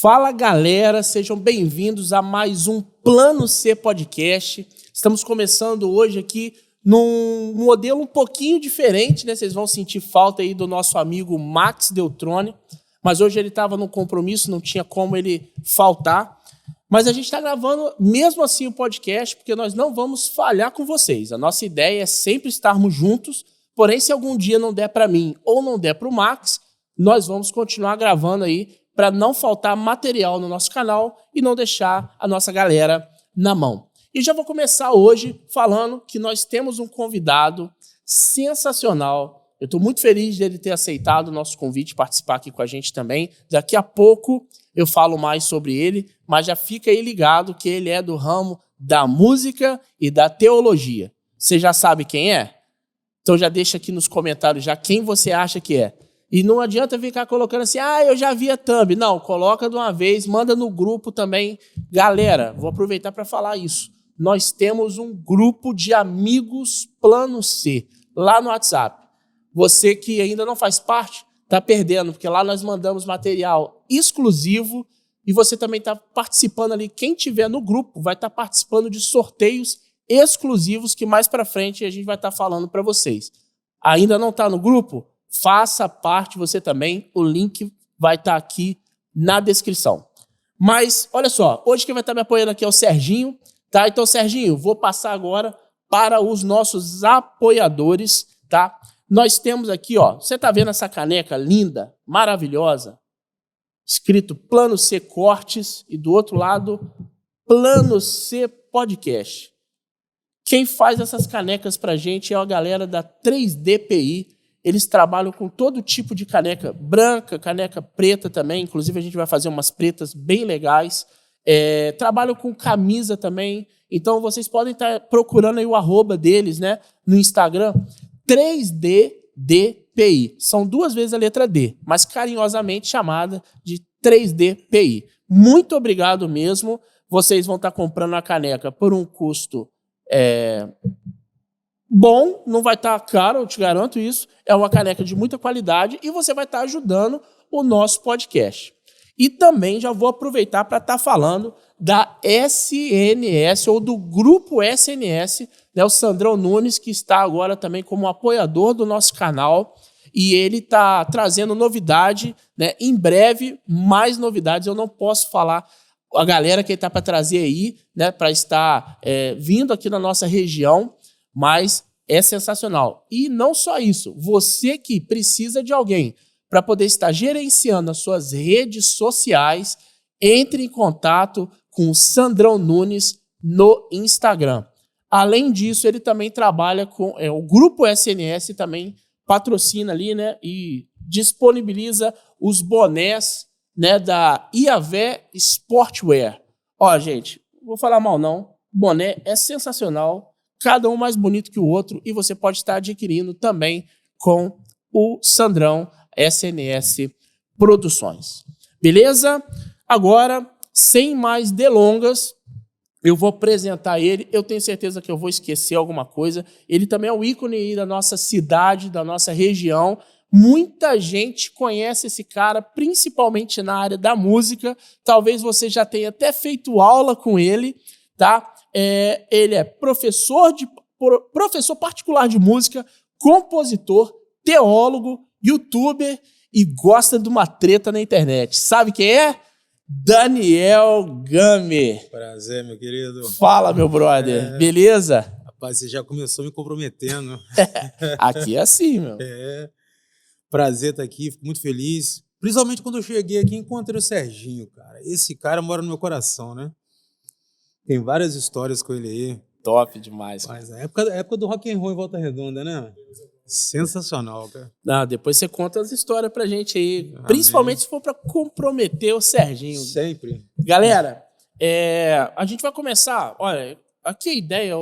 Fala galera, sejam bem-vindos a mais um Plano C Podcast. Estamos começando hoje aqui num modelo um pouquinho diferente, né? Vocês vão sentir falta aí do nosso amigo Max Deltrone, mas hoje ele estava num compromisso, não tinha como ele faltar. Mas a gente está gravando mesmo assim o podcast, porque nós não vamos falhar com vocês. A nossa ideia é sempre estarmos juntos, porém se algum dia não der para mim ou não der para o Max, nós vamos continuar gravando aí para não faltar material no nosso canal e não deixar a nossa galera na mão. E já vou começar hoje falando que nós temos um convidado sensacional. Eu estou muito feliz de ele ter aceitado o nosso convite, participar aqui com a gente também. Daqui a pouco eu falo mais sobre ele, mas já fica aí ligado que ele é do ramo da música e da teologia. Você já sabe quem é? Então já deixa aqui nos comentários já quem você acha que é. E não adianta ficar colocando assim, eu já vi a thumb. Não, coloca de uma vez, manda no grupo também. Galera, vou aproveitar para falar isso. Nós temos um grupo de amigos Plano C, lá no WhatsApp. Você que ainda não faz parte, está perdendo, porque lá nós mandamos material exclusivo e você também está participando ali. Quem tiver no grupo vai estar participando de sorteios exclusivos que mais para frente a gente vai estar falando para vocês. Ainda não está no grupo? Faça parte você também, o link vai estar aqui na descrição. Mas, olha só, hoje quem vai estar me apoiando aqui é o Serginho, tá? Então, Serginho, vou passar agora para os nossos apoiadores, tá? Nós temos aqui, ó, você tá vendo essa caneca linda, maravilhosa, escrito Plano C Cortes e do outro lado, Plano C Podcast. Quem faz essas canecas pra gente é a galera da 3DPI. Eles trabalham com todo tipo de caneca branca, caneca preta também. Inclusive, a gente vai fazer umas pretas bem legais. Trabalham com camisa também. Então, vocês podem estar procurando aí o arroba deles, né, no Instagram. 3DDPI. São duas vezes a letra D, mas carinhosamente chamada de 3DPI. Muito obrigado mesmo. Vocês vão estar comprando a caneca por um custo bom, não vai estar caro, eu te garanto isso. É uma caneca de muita qualidade e você vai estar ajudando o nosso podcast. E também já vou aproveitar para estar falando da SNS, ou do Grupo SNS, né, o Sandrão Nunes, que está agora também como apoiador do nosso canal. E ele está trazendo novidade, né? Em breve, mais novidades. Eu não posso falar a galera que ele está para trazer aí, né, para estar vindo aqui na nossa região, mas é sensacional. E não só isso, você que precisa de alguém para poder estar gerenciando as suas redes sociais, entre em contato com o Sandrão Nunes no Instagram. Além disso, ele também trabalha com o Grupo SNS, também patrocina ali, né, e disponibiliza os bonés, né, da Iavé Sportwear. Ó, gente, não vou falar mal não, o boné é sensacional, cada um mais bonito que o outro, e você pode estar adquirindo também com o Sandrão SNS Produções. Beleza? Agora, sem mais delongas, eu vou apresentar ele. Eu tenho certeza que eu vou esquecer alguma coisa. Ele também é o ícone aí da nossa cidade, da nossa região. Muita gente conhece esse cara, principalmente na área da música. Talvez você já tenha até feito aula com ele, tá? Ele é professor particular de música, compositor, teólogo, youtuber e gosta de uma treta na internet. Sabe quem é? Daniel Gami. Prazer, meu querido. Fala, meu brother. Beleza? Rapaz, você já começou me comprometendo. Aqui é assim, meu. Prazer estar aqui, fico muito feliz. Principalmente quando eu cheguei aqui e encontrei o Serginho, cara. Esse cara mora no meu coração, né? Tem várias histórias com ele aí. Top demais. Mas a época do rock and roll em Volta Redonda, né? Sensacional, cara. Depois você conta as histórias pra gente aí. Amém. Principalmente se for pra comprometer o Serginho. Sempre. Galera, a gente vai começar. Olha, aqui a ideia,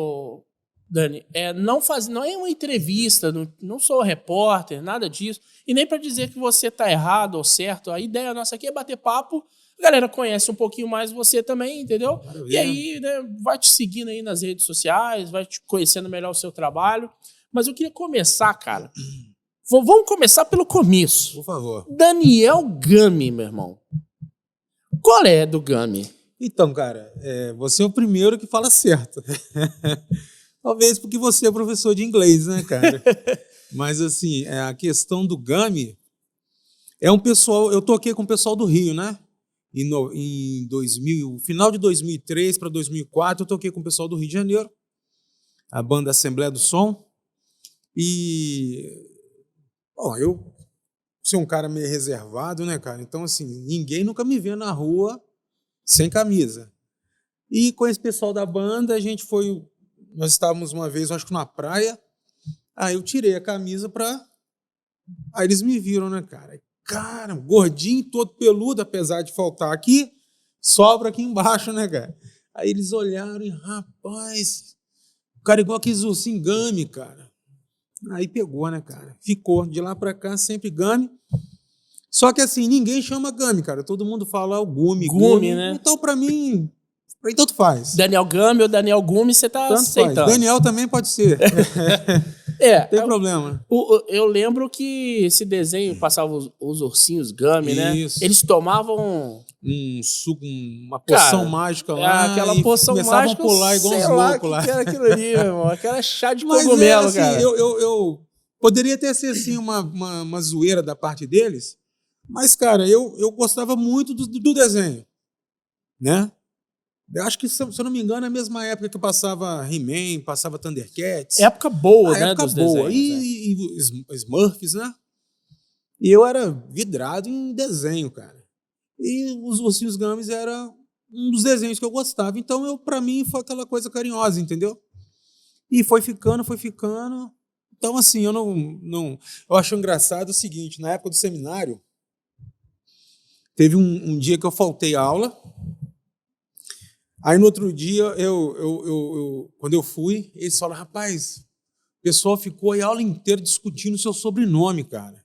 Dani, não é uma entrevista, não sou repórter, nada disso. E nem pra dizer que você tá errado ou certo. A ideia nossa aqui é bater papo. A galera conhece um pouquinho mais você também, entendeu? Maravilha. E aí, né, vai te seguindo aí nas redes sociais, vai te conhecendo melhor o seu trabalho. Mas eu queria começar, cara. Vamos começar pelo começo. Por favor. Daniel Gami, meu irmão. Qual é do Gami? Então, cara, você é o primeiro que fala certo. Talvez porque você é professor de inglês, né, cara? Mas, assim, a questão do Gami é um pessoal... Eu toquei com o pessoal do Rio, né? Em 2000, final de 2003 para 2004, eu toquei com o pessoal do Rio de Janeiro, a banda Assembleia do Som. E... Bom, eu sou um cara meio reservado, né, cara? Então, assim, ninguém nunca me vê na rua sem camisa. E com esse pessoal da banda, a gente foi... Nós estávamos uma vez, acho que na praia. Aí eu tirei a camisa pra... Aí eles me viram, né, cara? Cara, gordinho, todo peludo, apesar de faltar aqui, sobra aqui embaixo, né, cara? Aí eles olharam e, rapaz, o cara igual aquele ursinho Gami, cara. Aí pegou, né, cara? Ficou. De lá pra cá, sempre Gami. Só que assim, ninguém chama Gami, cara. Todo mundo fala o Gumi, né? Então, pra mim tanto faz. Daniel Gami ou Daniel Gumi, você tá Tanto aceitando. faz. Daniel também pode ser. Tem problema. Eu lembro que esse desenho passava os ursinhos Gami, né? Eles tomavam um suco, uma poção mágica lá. Aquela poção mágica. A pular igual uns loucos lá. Que era aquilo ali, meu irmão. Aquela chá de cogumelo, assim, cara. Eu poderia ter sido assim, uma zoeira da parte deles, mas, cara, eu gostava muito do desenho, né? Eu acho que, se eu não me engano, é a mesma época que passava He-Man, passava Thundercats. Época boa, né? Época boa. Desenhos, e Smurfs, né? E eu era vidrado em desenho, cara. E os Ursinhos Gamis era um dos desenhos que eu gostava. Então, pra mim, foi aquela coisa carinhosa, entendeu? E foi ficando. Então, assim, eu acho engraçado o seguinte, na época do seminário, teve um dia que eu faltei a aula. Aí, no outro dia, quando eu fui, eles falaram, rapaz, o pessoal ficou a aula inteira discutindo o seu sobrenome, cara.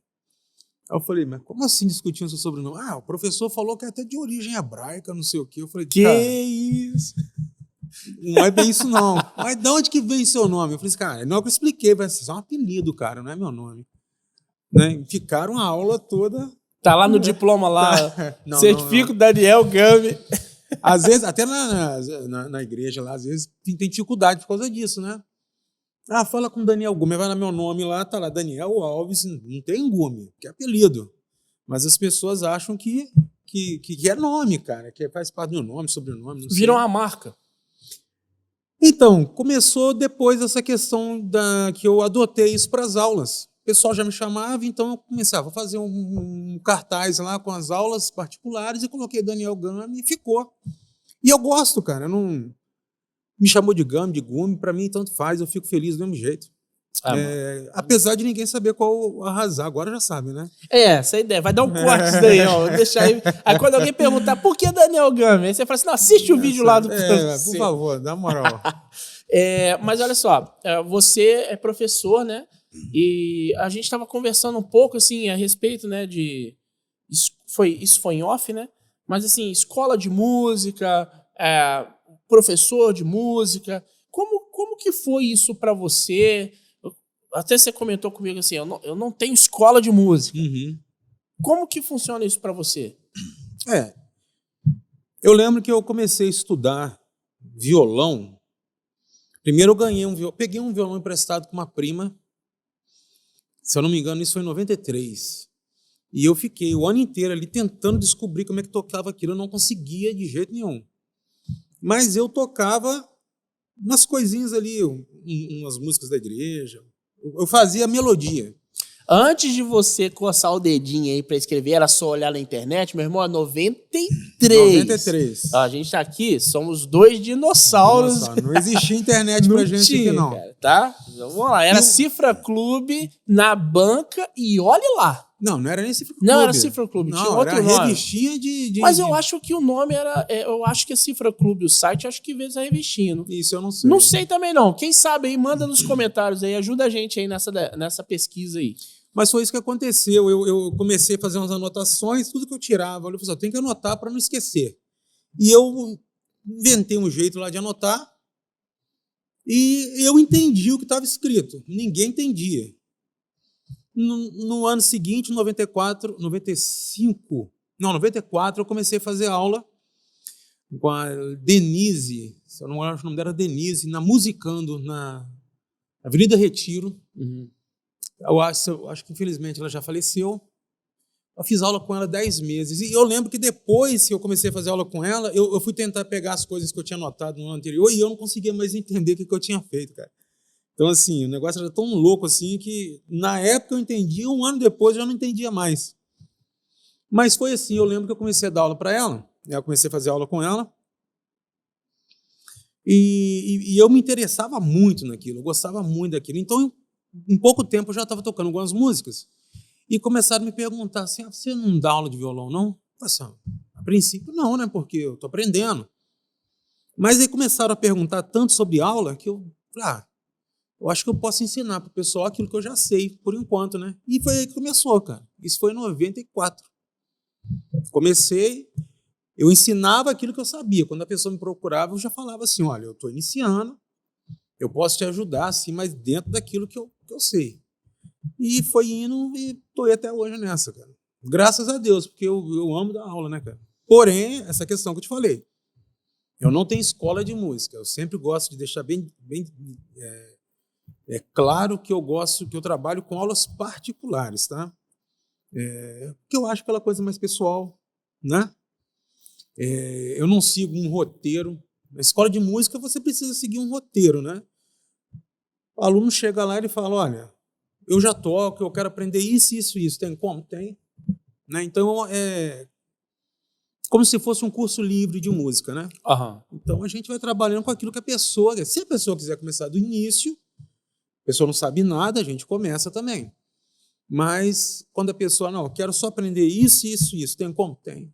Aí eu falei, mas como assim discutindo o seu sobrenome? O professor falou que é até de origem hebraica, não sei o quê. Eu falei, que isso? Não é bem isso, não. Mas de onde que vem seu nome? Eu falei, cara, não é o que eu expliquei, vai ser só um apelido, cara, não é meu nome. Né? Ficaram a aula toda... Tá lá no diploma lá, certifico Daniel Gami. Às vezes, até na igreja lá, às vezes tem dificuldade por causa disso, né? Fala com Daniel Gumi, vai no meu nome lá, tá lá, Daniel Alves, não tem Gumi, que é apelido. Mas as pessoas acham que é nome, cara, que faz parte do meu nome, sobrenome, não sei. Viram a marca. Então, começou depois essa questão que eu adotei isso para as aulas. O pessoal já me chamava, então eu começava a fazer um cartaz lá com as aulas particulares e coloquei Daniel Gami e ficou. E eu gosto, cara. Não me chamou de Gami, de Gumi, para mim tanto faz, eu fico feliz do mesmo jeito. Apesar de ninguém saber qual arrasar, agora já sabe, né? Essa é a ideia. Vai dar um corte isso daí, ó. Deixar aí quando alguém perguntar por que Daniel Gami, aí você fala assim, não, assiste o vídeo lá do... por favor, dá moral. Mas olha só, você é professor, né? E a gente estava conversando um pouco, assim, a respeito, né, isso foi em off, né? Mas, assim, escola de música, professor de música, como que foi isso para você? Até você comentou comigo assim, eu não tenho escola de música. Uhum. Como que funciona isso para você? Eu lembro que eu comecei a estudar violão. Primeiro eu peguei um violão emprestado com uma prima. Se eu não me engano, isso foi em 93. E eu fiquei o ano inteiro ali tentando descobrir como é que tocava aquilo. Eu não conseguia de jeito nenhum. Mas eu tocava umas coisinhas ali, umas músicas da igreja. Eu fazia melodia. Antes de você coçar o dedinho aí pra escrever, era só olhar na internet, meu irmão, é 93. 93. A gente tá aqui, somos dois dinossauros. Não existia internet pra gente aqui, não. Cara, tá? Então, vamos lá, era Cifra Clube na banca e olhe lá. Não era nem Cifra Clube. Não, era Cifra Clube, tinha outro era nome. Revistinha de... Mas eu acho que o nome era... eu acho que é Cifra Clube, o site, acho que veio essa revistinha. Isso eu não sei. Não sei também não. Quem sabe aí, manda nos comentários aí, ajuda a gente aí nessa pesquisa aí. Mas foi isso que aconteceu. Eu comecei a fazer umas anotações, tudo que eu tirava. Eu falei, eu tenho que anotar para não esquecer. E eu inventei um jeito lá de anotar e eu entendi o que estava escrito. Ninguém entendia. No ano seguinte, 94, 95, Não, 94 eu comecei a fazer aula com a Denise, se eu não me engano, o nome dela era Denise, na Musicando, na Avenida Retiro. Uhum. Eu acho que infelizmente ela já faleceu. Eu fiz aula com ela 10 meses. E eu lembro que depois que eu comecei a fazer aula com ela, eu fui tentar pegar as coisas que eu tinha anotado no ano anterior e eu não conseguia mais entender o que eu tinha feito, cara. Então, assim, o negócio era tão louco assim que na época eu entendia, um ano depois eu já não entendia mais. Mas foi assim, eu lembro que eu comecei a dar aula para ela, eu comecei a fazer aula com ela, e eu me interessava muito naquilo, eu gostava muito daquilo. Então, em pouco tempo eu já estava tocando algumas músicas. E começaram a me perguntar assim, você não dá aula de violão, não? Eu falei assim, a princípio não, né? Porque eu estou aprendendo. Mas aí começaram a perguntar tanto sobre aula que eu falei, eu acho que eu posso ensinar para o pessoal aquilo que eu já sei, por enquanto, né? E foi aí que começou, cara. Isso foi em 94. Comecei, eu ensinava aquilo que eu sabia. Quando a pessoa me procurava, eu já falava assim, olha, eu estou iniciando, eu posso te ajudar, assim, mas dentro daquilo que eu sei. E foi indo e estou até hoje nessa, cara. Graças a Deus, porque eu amo dar aula, né, cara? Porém, essa questão que eu te falei, eu não tenho escola de música. Eu sempre gosto de deixar bem claro que eu trabalho com aulas particulares, tá? Porque eu acho aquela coisa mais pessoal, né? Eu não sigo um roteiro. Na escola de música você precisa seguir um roteiro, né? O aluno chega lá e ele fala, olha, eu já toco, eu quero aprender isso, isso, isso. Tem como? Tem. Né? Então, é como se fosse um curso livre de música, né? Uhum. Então, a gente vai trabalhando com aquilo que a pessoa... Se a pessoa quiser começar do início, a pessoa não sabe nada, a gente começa também. Mas, quando a pessoa, não, eu quero só aprender isso, isso, isso. Tem como? Tem.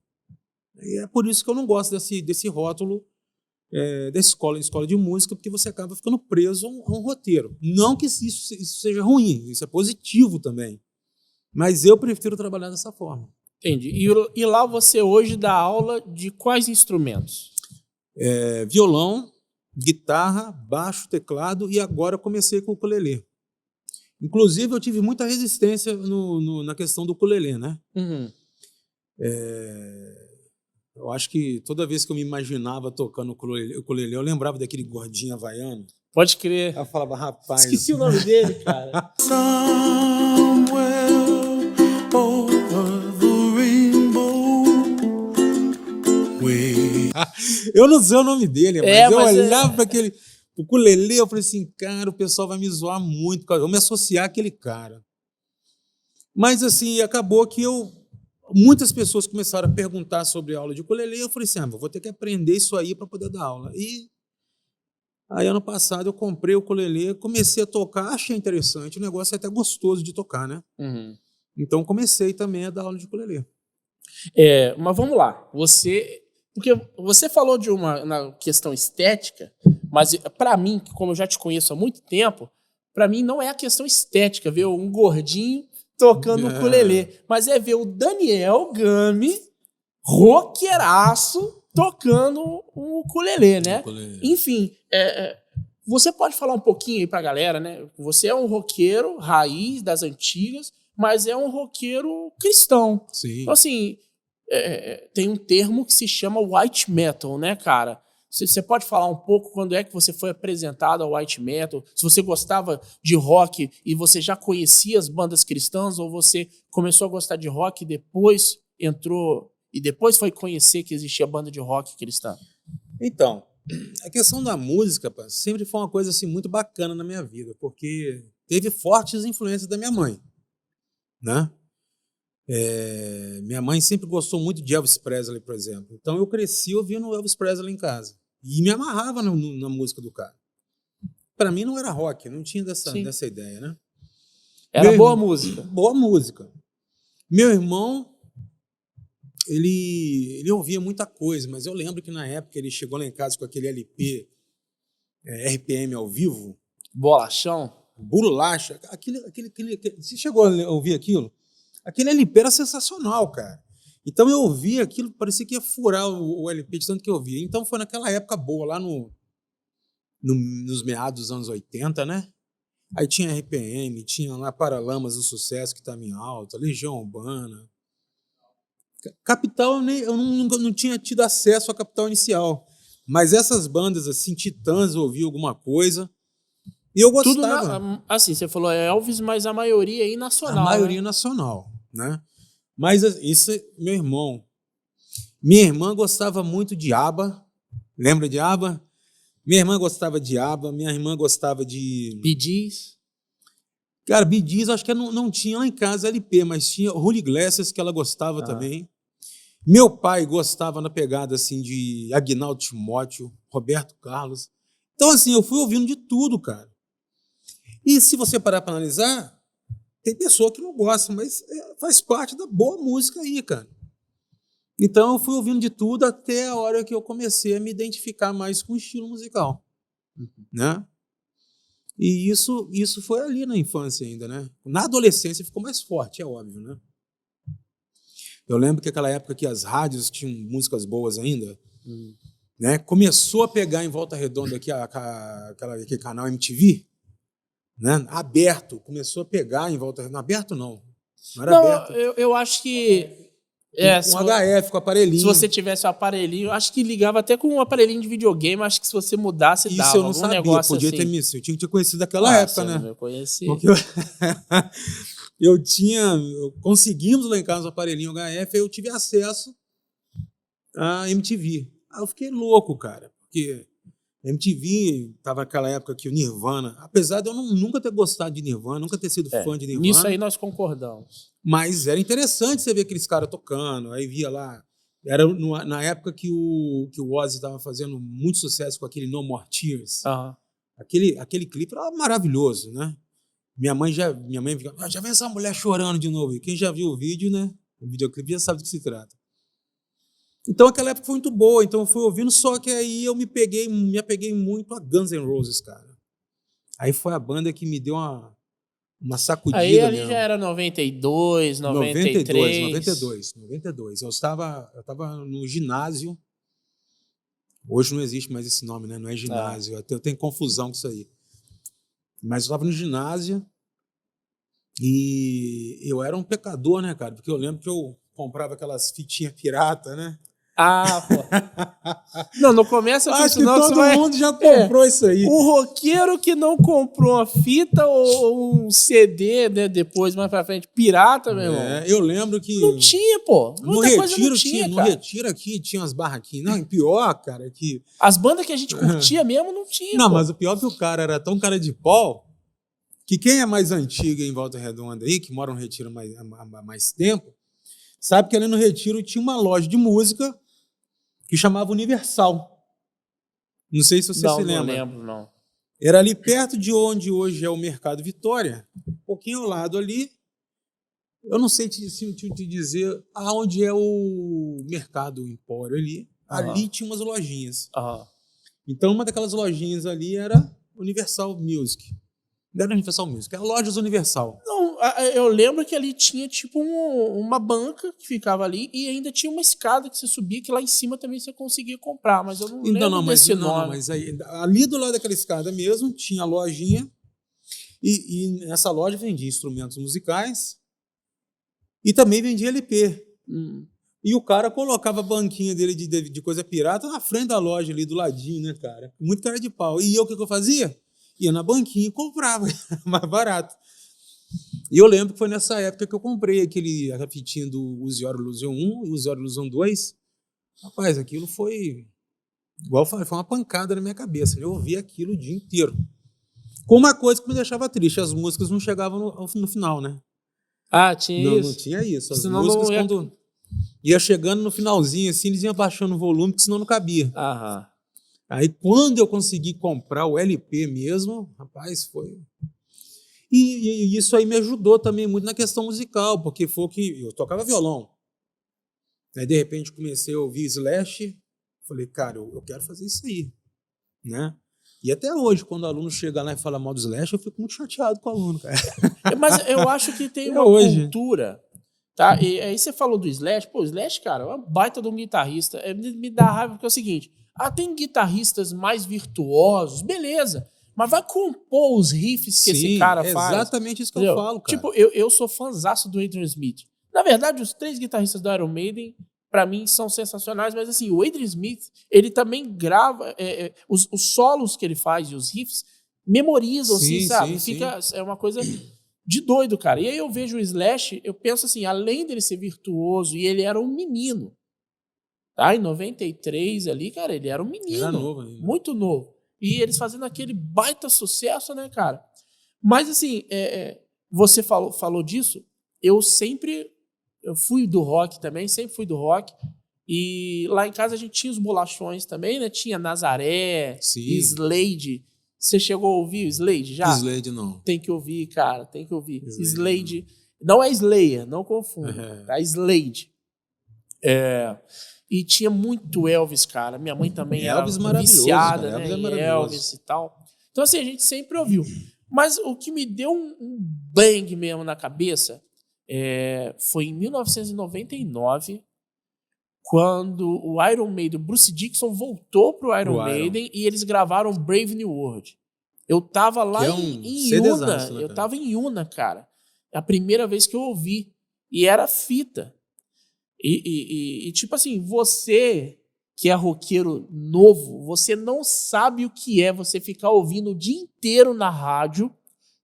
E é por isso que eu não gosto desse rótulo da escola de música, porque você acaba ficando preso a um roteiro. Não que isso seja ruim, isso é positivo também. Mas eu prefiro trabalhar dessa forma. Entendi. E lá você hoje dá aula de quais instrumentos? Violão, guitarra, baixo, teclado e agora comecei com o ukulele. Inclusive, eu tive muita resistência na questão do ukulele, né? Uhum. Eu acho que toda vez que eu me imaginava tocando o ukulele, eu lembrava daquele gordinho havaiano. Pode crer. Eu falava, rapaz... Esqueci o nome dele, cara. Eu não sei o nome dele, mas eu mas olhava para aquele ukulele, eu falei assim, cara, o pessoal vai me zoar muito, eu vou me associar àquele cara. Mas assim, acabou que muitas pessoas começaram a perguntar sobre a aula de ukulele, e eu falei assim, vou ter que aprender isso aí para poder dar aula. E aí, ano passado, eu comprei o ukulele, comecei a tocar, achei interessante, o negócio é até gostoso de tocar, né? Uhum. Então, comecei também a dar aula de ukulele. Mas vamos lá, porque você falou na questão estética, mas para mim, como eu já te conheço há muito tempo, para mim não é a questão estética ver um gordinho tocando ukulele, mas é ver o Daniel Gami, roqueiraço, tocando um ukulele, né? Enfim, você pode falar um pouquinho aí pra galera, né? Você é um roqueiro raiz das antigas, mas é um roqueiro cristão. Sim. Então, assim, tem um termo que se chama white metal, né, cara? Você pode falar um pouco quando é que você foi apresentado ao white metal? Se você gostava de rock e você já conhecia as bandas cristãs, ou você começou a gostar de rock e depois depois foi conhecer que existia banda de rock cristã? Então, a questão da música, sempre foi uma coisa assim muito bacana na minha vida, porque teve fortes influências da minha mãe, né? Minha mãe sempre gostou muito de Elvis Presley, por exemplo. Então eu cresci ouvindo Elvis Presley em casa e me amarrava na música do cara. Para mim não era rock, não tinha dessa ideia, né? Era boa música. Boa música. Meu irmão, ele ouvia muita coisa, mas eu lembro que na época ele chegou lá em casa com aquele LP RPM ao vivo. Bolachão. Bolacha. Você chegou a ouvir aquilo? Aquele LP era sensacional, cara. Então eu ouvia aquilo, parecia que ia furar o LP de tanto que eu ouvia. Então foi naquela época boa, lá nos meados dos anos 80, né? Aí tinha RPM, tinha lá Paralamas do Sucesso, que estava em alta, Legião Urbana, Capital, eu não tinha tido acesso a Capital inicial. Mas essas bandas, assim, Titãs, eu ouvi alguma coisa. E eu gostava. Assim, você falou Elvis, mas a maioria aí nacional. A maioria nacional, né? Mas isso, meu irmão. Minha irmã gostava muito de ABBA. Lembra de ABBA? Minha irmã gostava de ABBA. Minha irmã gostava de... Bee Gees. Cara, Bee Gees, acho que não tinha lá em casa LP, mas tinha Julio Iglesias, que ela gostava também. Meu pai gostava na pegada assim de Aguinaldo Timóteo, Roberto Carlos. Então, assim, eu fui ouvindo de tudo, cara. E se você parar para analisar, tem pessoa que não gosta, mas faz parte da boa música aí, cara. Então, eu fui ouvindo de tudo até a hora que eu comecei a me identificar mais com o estilo musical, né? E isso foi ali na infância ainda, né? Na adolescência ficou mais forte, é óbvio, né? Eu lembro que aquela época que as rádios tinham músicas boas ainda, né? Começou a pegar em Volta Redonda aqui aquele canal MTV, né? Aberto, começou a pegar em Volta Redonda. Aberto não era aberto. Eu acho que... com HF, com aparelhinho. Se você tivesse um aparelhinho, acho que ligava até com um aparelhinho de videogame, acho que se você mudasse, isso dava. Eu não sabia, podia assim. ter me... Eu tinha que ter conhecido naquela época, né? Eu conheci. Porque conseguimos lá em casa um aparelhinho HF, aí eu tive acesso à MTV. Aí eu fiquei louco, cara, porque a MTV tava naquela época que o Nirvana, apesar de eu nunca ter gostado de Nirvana, nunca ter sido fã de Nirvana. Nisso aí nós concordamos. Mas era interessante você ver aqueles caras tocando, aí via lá, era na época que o Ozzy estava fazendo muito sucesso com aquele No More Tears. Aquele clipe era maravilhoso, né? Minha mãe já vem essa mulher chorando de novo. E quem já viu o vídeo, né? O videoclipe já sabe do que se trata. Então aquela época foi muito boa, então eu fui ouvindo, só que aí eu me apeguei muito a Guns N' Roses, cara. Aí foi a banda que me deu uma sacudida aí ali mesmo. já era 92, 93. 92. Eu estava no ginásio. Hoje não existe mais esse nome, né? Não é ginásio. Eu tenho confusão com isso aí. Mas eu estava no ginásio e eu era um pecador, né, cara? Porque eu lembro que eu comprava aquelas fitinhas pirata, né? Não, não começa com isso, não. Acho que todo mundo já comprou isso aí. O roqueiro que não comprou uma fita ou um CD, né, depois, mais pra frente, pirata, meu irmão. Eu lembro que... Não tinha, pô. No Retiro aqui tinha umas barraquinhas. Não, pior, cara, que... As bandas que a gente curtia mesmo não tinha, Não, mas o pior é que o cara era tão cara de pau que quem é mais antigo em Volta Redonda aí, que mora no Retiro há mais tempo, sabe que ali no Retiro tinha uma loja de música que chamava Universal. Não sei se você se lembra. Não lembro, não. Era ali perto de onde hoje é o Mercado Vitória, um pouquinho ao lado ali. Eu não sei te dizer aonde é o Mercado Empório ali. Ali tinha umas lojinhas. Então, uma daquelas lojinhas ali era Universal Music. Não era Universal Music, era Lojas Universal. Não, eu lembro que ali tinha tipo uma banca que ficava ali e ainda tinha uma escada que você subia, que lá em cima também você conseguia comprar, mas eu não lembro desse nome. Não, mas aí, ali do lado daquela escada mesmo tinha a lojinha e nessa loja vendia instrumentos musicais e também vendia LP. E o cara colocava a banquinha dele de coisa pirata na frente da loja ali do ladinho, né, cara? Muito cara de pau. E eu, o que eu fazia? Ia na banquinha e comprava, mais barato. E eu lembro que foi nessa época que eu comprei a fitinha do Use Your Illusion 1 e Use Your Illusion 2. Rapaz, aquilo foi, igual eu falei, foi uma pancada na minha cabeça. Eu ouvi aquilo o dia inteiro. Com uma coisa que me deixava triste, as músicas não chegavam no final, né? Tinha isso? Não tinha isso. As senão músicas, não ia... quando ia chegando no finalzinho, assim, eles iam baixando o volume, porque senão não cabia. Aí, quando eu consegui comprar o LP mesmo, rapaz, foi... E isso aí me ajudou também muito na questão musical, porque foi que eu tocava violão. Aí, de repente, comecei a ouvir Slash, falei, cara, eu quero fazer isso aí, né? E até hoje, quando o aluno chega lá e fala mal do Slash, eu fico muito chateado com o aluno, cara. Mas eu acho que tem uma cultura... Tá? E aí você falou do Slash. Pô, o Slash, cara, é uma baita de um guitarrista. Me dá raiva porque é o seguinte... tem guitarristas mais virtuosos, beleza. Mas vai compor os riffs que esse cara faz. É exatamente isso que eu falo, cara. Tipo, eu sou fãzaço do Adrian Smith. Na verdade, os 3 guitarristas do Iron Maiden, pra mim, são sensacionais, mas assim, o Adrian Smith, ele também grava os solos que ele faz e os riffs memorizam, assim, Sim, sabe? sim, Fica, sim. é uma coisa de doido, cara. E aí eu vejo o Slash, eu penso assim, além dele ser virtuoso, e ele era um menino, tá? Em 93 ali, cara, ele era um Era menino, novo ainda. muito novo. E eles fazendo aquele baita sucesso, né, cara? Mas assim, você falou disso, eu fui do rock também, sempre fui do rock. E lá em casa a gente tinha os bolachões também, né? Tinha Nazaré, Sim. Slade. Você chegou a ouvir o Slade já? Slade não. Tem que ouvir, cara, tem que ouvir. Slade Slade, não é Slayer, não confunda, não. tá? Slade. E tinha muito Elvis, cara. Minha mãe também era Elvis maravilhoso, viciada, cara. né, Elvis é em maravilhoso. Elvis e tal. Então assim, a gente sempre ouviu. Mas o que me deu um bang mesmo na cabeça foi em 1999, quando o Iron Maiden, o Bruce Dickinson voltou pro Iron Maiden e eles gravaram Brave New World. Eu tava lá Que é em CDzaço, Yuna, né, eu cara? tava em Yuna, cara. É a primeira vez que eu ouvi. E era fita. E tipo assim, você que é roqueiro novo, você não sabe o que é você ficar ouvindo o dia inteiro na rádio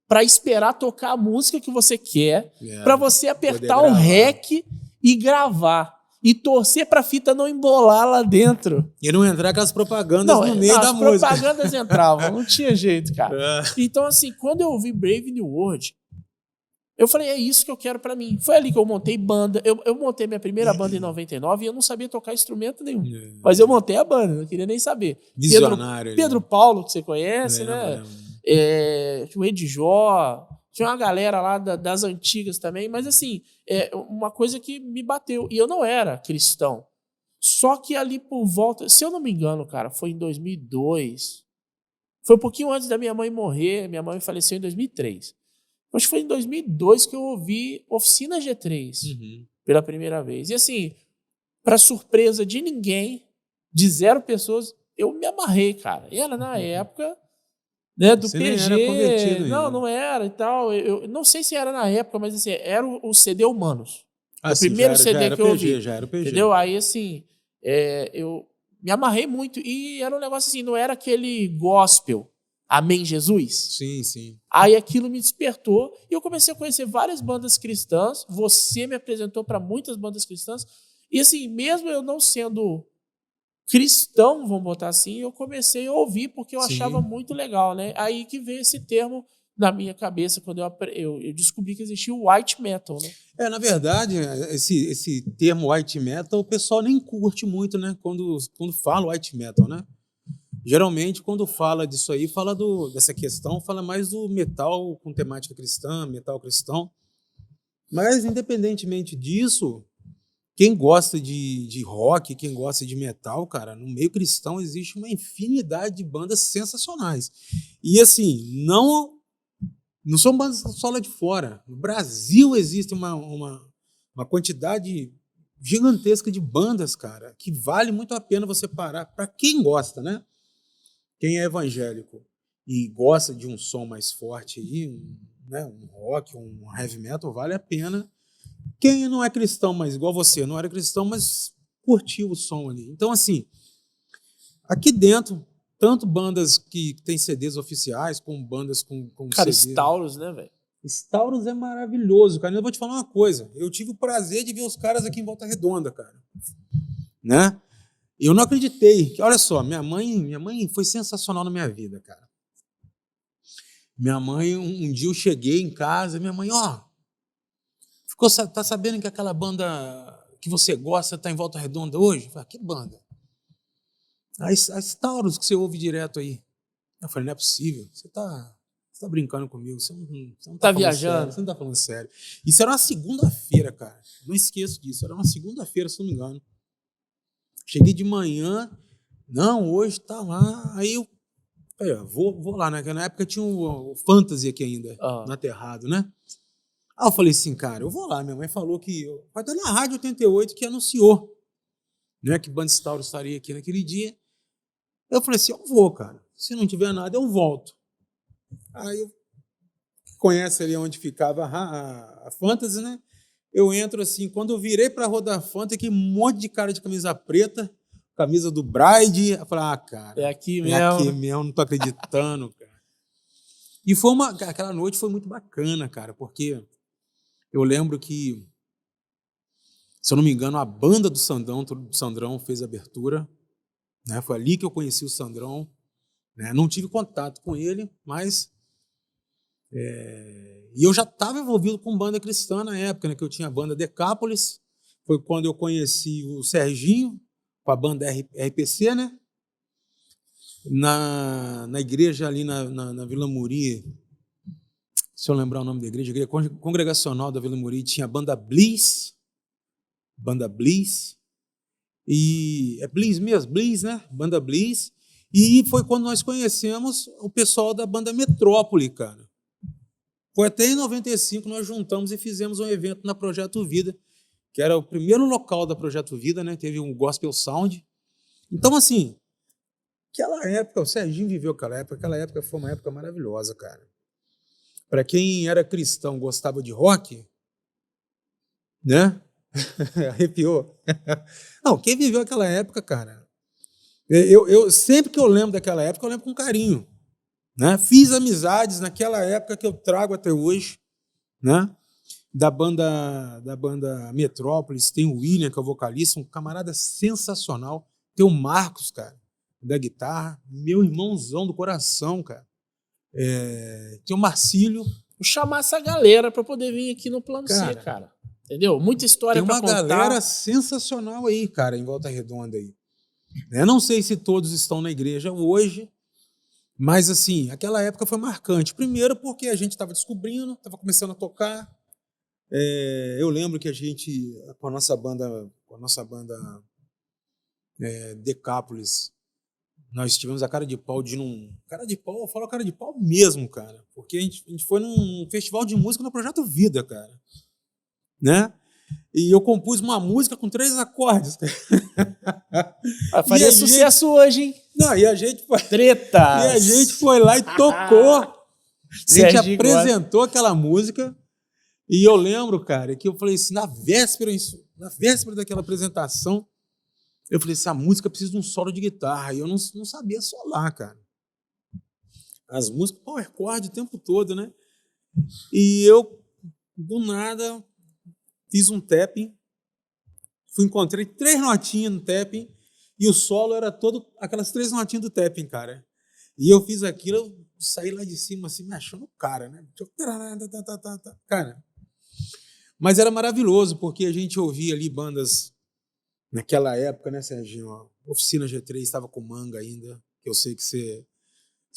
pra esperar tocar a música que você quer, pra você apertar o gravar. REC e gravar. E torcer pra fita não embolar lá dentro. E não entrar com as propagandas no meio da as música. propagandas entravam, não tinha jeito, cara. É. Então, assim, quando eu ouvi Brave New World, eu falei, é isso que eu quero pra mim. Foi ali que eu montei banda. Eu montei minha primeira banda em 99 e eu não sabia tocar instrumento nenhum. Mas eu montei a banda, não queria nem saber. Visionário. Pedro Paulo, que você conhece, Lembro, né? lembro. O Ed Jó, tinha uma galera lá das antigas também, mas assim, uma coisa que me bateu. E eu não era cristão. Só que ali por volta, se eu não me engano, cara, foi em 2002. Foi um pouquinho antes da minha mãe morrer. Minha mãe faleceu em 2003. Acho que foi em 2002 que eu ouvi Oficina G3 pela primeira vez. E assim, para surpresa de ninguém, de 0 pessoas, eu me amarrei, cara. E era na época, né, do Você PG. nem era convertido ainda. Não era e tal. Eu não sei se era na época, mas assim, era o CD Humanos. O Sim, primeiro já CD era que eu ouvi. já era o PG. Entendeu? Aí assim, eu me amarrei muito. E era um negócio assim, não era aquele gospel. Amém, Jesus? Sim, sim. Aí aquilo me despertou e eu comecei a conhecer várias bandas cristãs. Você me apresentou para muitas bandas cristãs. E assim, mesmo eu não sendo cristão, vamos botar assim, eu comecei a ouvir porque eu achava muito legal, né? Aí que veio esse termo na minha cabeça quando eu descobri que existia o white metal, né? Na verdade, esse termo white metal, o pessoal nem curte muito, né? Quando fala white metal, né? Geralmente, quando fala disso aí, fala dessa questão, fala mais do metal com temática cristã, metal cristão. Mas, independentemente disso, quem gosta de rock, quem gosta de metal, cara, no meio cristão existe uma infinidade de bandas sensacionais. E, assim, não são bandas só lá de fora. No Brasil existe uma quantidade gigantesca de bandas, cara, que vale muito a pena você parar. Para quem gosta, né? Quem é evangélico e gosta de um som mais forte aí, um rock, um heavy metal, vale a pena. Quem não é cristão, mas igual você, não era cristão, mas curtiu o som ali. Então, assim, aqui dentro, tanto bandas que têm CDs oficiais, como bandas com Cara, CD. Stauros, né, velho? Stauros é maravilhoso, cara. Eu vou te falar uma coisa. Eu tive o prazer de ver os caras aqui em Volta Redonda, cara. Né? Eu não acreditei. Olha só, minha mãe foi sensacional na minha vida, cara. Minha mãe, um dia eu cheguei em casa, minha mãe, tá sabendo que aquela banda que você gosta tá em Volta Redonda hoje? Eu falei, que banda? As Taurus que você ouve direto aí. Eu falei, não é possível, você tá brincando comigo, você não Tá falando viajando. sério, você não tá falando sério. Isso era uma segunda-feira, cara. Não esqueço disso, era uma segunda-feira, se não me engano. Cheguei de manhã, não, hoje tá lá. Aí eu falei, vou lá, né? Na época tinha o Fantasy aqui ainda, no Aterrado, né? Aí eu falei assim, cara, eu vou lá. Minha mãe falou que vai estar na Rádio 88 que anunciou, né, que Banda Stauro estaria aqui naquele dia. Eu falei assim, eu vou, cara. Se não tiver nada, eu volto. Aí eu conhece ali onde ficava a Fantasy, né? eu entro assim, quando eu virei pra Rua da Fanta, que um monte de cara de camisa preta, camisa do Bride, eu falei, cara, É aqui é mesmo. aqui mesmo, não tô acreditando, cara. E aquela noite foi muito bacana, cara, porque eu lembro que, se eu não me engano, a banda do Sandrão fez a abertura, né? Foi ali que eu conheci o Sandrão, né? Não tive contato com ele, mas e eu já estava envolvido com banda cristã na época, né? Que eu tinha a banda Decápolis. Foi quando eu conheci o Serginho com a banda RPC, né? Na igreja ali na Vila Muri, se eu lembrar o nome da igreja, a igreja congregacional da Vila Muri, tinha a banda Bliss. E é Bliss mesmo, Bliss, né? Banda Bliss. E foi quando nós conhecemos o pessoal da banda Metrópole, cara. Foi até em 95 nós juntamos e fizemos um evento na Projeto Vida, que era o primeiro local da Projeto Vida, né? Teve um Gospel Sound. Então, assim, aquela época, o Serginho viveu aquela época foi uma época maravilhosa, cara. Para quem era cristão, gostava de rock, né? Arrepiou. Não, quem viveu aquela época, cara, eu sempre que eu lembro daquela época, eu lembro com carinho, né? Fiz amizades naquela época que eu trago até hoje, né? Da banda Metrópolis, tem o William, que é o vocalista, um camarada sensacional. Tem o Marcos, cara, da guitarra, meu irmãozão do coração, cara. Tem o Marcílio. Vou chamar essa galera para poder vir aqui no Plano Cara, C, cara. Entendeu? Muita história para contar. Tem uma galera sensacional aí, cara, em Volta Redonda aí. Eu não sei se todos estão na igreja hoje, mas, assim, aquela época foi marcante. Primeiro porque a gente estava descobrindo, estava começando a tocar. Eu lembro que a gente, com a nossa banda Decápolis, nós tivemos a cara de pau de num... Cara de pau, eu falo cara de pau mesmo, cara. Porque a gente foi num festival de música no Projeto Vida, cara. Né? E eu compus uma música com 3 acordes. Faria sucesso hoje, hein? Não, e a gente foi... Treta! E a gente foi lá e tocou. A gente apresentou aquela música. E eu lembro, cara, que eu falei assim, na véspera daquela apresentação, eu falei assim, a música precisa de um solo de guitarra. E eu não sabia solar, cara. As músicas, power chord o tempo todo, né? E eu, do nada, fiz um tapping. Encontrei 3 notinhas no tapping. E o solo era todo aquelas 3 notinhas do tapping, cara. E eu fiz aquilo, eu saí lá de cima, assim, me achando o cara, né? Cara. Mas era maravilhoso, porque a gente ouvia ali bandas naquela época, né, Serginho? Oficina G3 estava com Manga ainda, que eu sei que você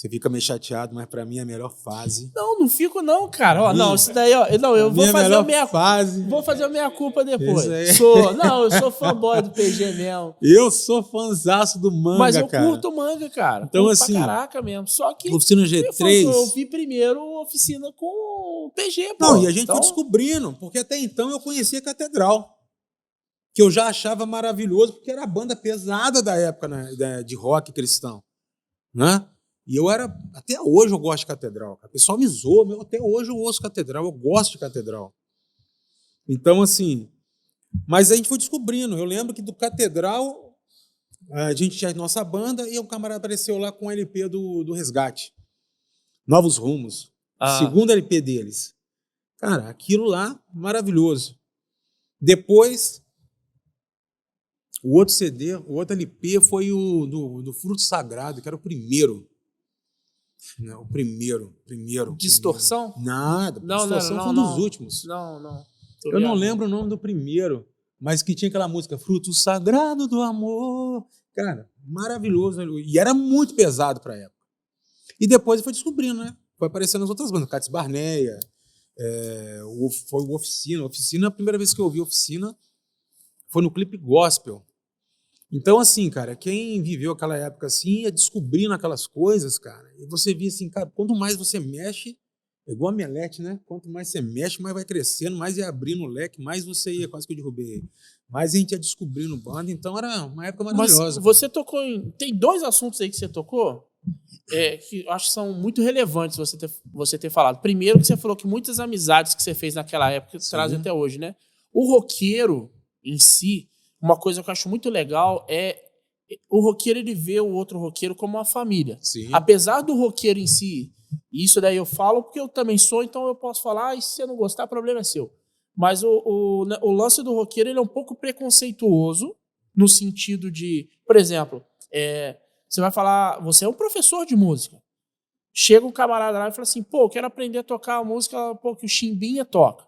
fica meio chateado, mas para mim é a melhor fase. Não fico não, cara. Ó, não, isso daí, ó, não, eu vou fazer vou fazer a minha culpa depois. Eu sou fanboy do PG mesmo. Eu sou fãzaço do Manga, mas eu cara. curto Manga, cara. Então, curto assim, pra caraca mesmo. Só que Oficina G3, eu vi primeiro Oficina com o PG, pô. Não, e a gente foi descobrindo, porque até então eu conhecia Catedral, que eu já achava maravilhoso, porque era a banda pesada da época, né, de rock cristão, né? E até hoje eu gosto de Catedral. O pessoal me zoa, até hoje eu ouço Catedral, eu gosto de Catedral. Então, assim, mas a gente foi descobrindo. Eu lembro que do Catedral, a gente tinha a nossa banda e um camarada apareceu lá com o LP do Resgate. Novos Rumos. Segundo LP deles. Cara, aquilo lá, maravilhoso. Depois, o outro CD, o outro LP foi o do Fruto Sagrado, que era o primeiro. Não, o primeiro. Distorção? Nada, Distorção foi um dos últimos. Não. Eu não lembro o nome do primeiro, mas que tinha aquela música, Fruto Sagrado do Amor. Cara, maravilhoso. E era muito pesado pra época. E depois foi descobrindo, né? Foi aparecendo as outras bandas, Cátis Barneia, foi o Oficina. Oficina, a primeira vez que eu ouvi Oficina foi no clipe gospel. Então, assim, cara, quem viveu aquela época assim, ia descobrindo aquelas coisas, cara, e você via assim, cara, quanto mais você mexe, é igual a Melete, né? Quanto mais você mexe, mais vai crescendo, mais ia abrindo o leque, mais você ia, quase que eu derrubei, mais a gente ia descobrindo banda, então era uma época maravilhosa. Mas você tocou tem 2 assuntos aí que você tocou, que eu acho que são muito relevantes você ter falado. Primeiro, que você falou que muitas amizades que você fez naquela época trazem até hoje, né? O roqueiro em si, uma coisa que eu acho muito legal é o roqueiro, ele vê o outro roqueiro como uma família. Sim. Apesar do roqueiro em si, e isso daí eu falo porque eu também sou, então eu posso falar, e se você não gostar, o problema é seu. Mas o lance do roqueiro, ele é um pouco preconceituoso, no sentido de, por exemplo, você vai falar, você é um professor de música. Chega um camarada lá e fala assim, pô, eu quero aprender a tocar a música que o Chimbinha toca.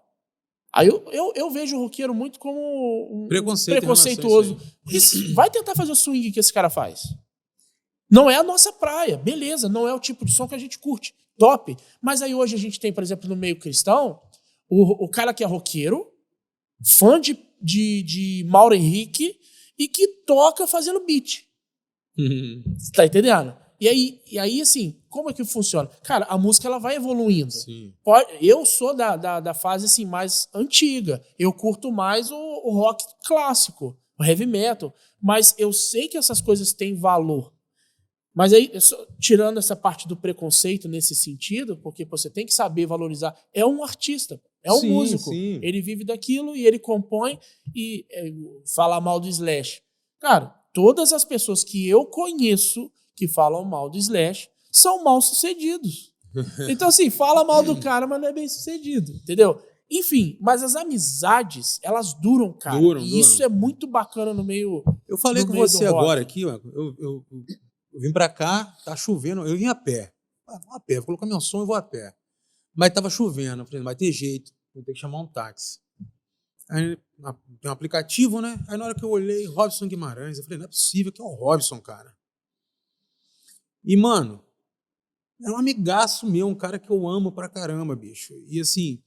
Aí eu vejo o roqueiro muito como um preconceituoso. Vai tentar fazer o swing que esse cara faz. Não é a nossa praia, beleza, não é o tipo de som que a gente curte, top. Mas aí hoje a gente tem, por exemplo, no meio cristão, o cara que é roqueiro, fã de Mauro Henrique e que toca fazendo beat. Tá entendendo? E aí, assim, como é que funciona? Cara, a música ela vai evoluindo. Sim. Eu sou da fase assim, mais antiga. Eu curto mais o rock clássico, o heavy metal. Mas eu sei que essas coisas têm valor. Mas aí, tirando essa parte do preconceito nesse sentido, porque você tem que saber valorizar. É um artista, é um músico. Sim. Ele vive daquilo e ele compõe e falar mal do Slash. Cara, todas as pessoas que eu conheço que falam mal do Slash são mal sucedidos. Então, assim, fala mal do cara, mas não é bem sucedido, entendeu? Enfim, mas as amizades, elas duram, cara. Duram. Isso é muito bacana no meio. Eu falei com você agora aqui, ó, eu vim pra cá, tá chovendo, eu vim a pé. Vou colocar meu som e vou a pé. Mas tava chovendo, eu falei, não vai ter jeito, vou ter que chamar um táxi. Aí tem um aplicativo, né? Aí na hora que eu olhei, Robson Guimarães, eu falei, não é possível que é o Robson, cara. E, mano, é um amigaço meu, um cara que eu amo pra caramba, bicho. E assim,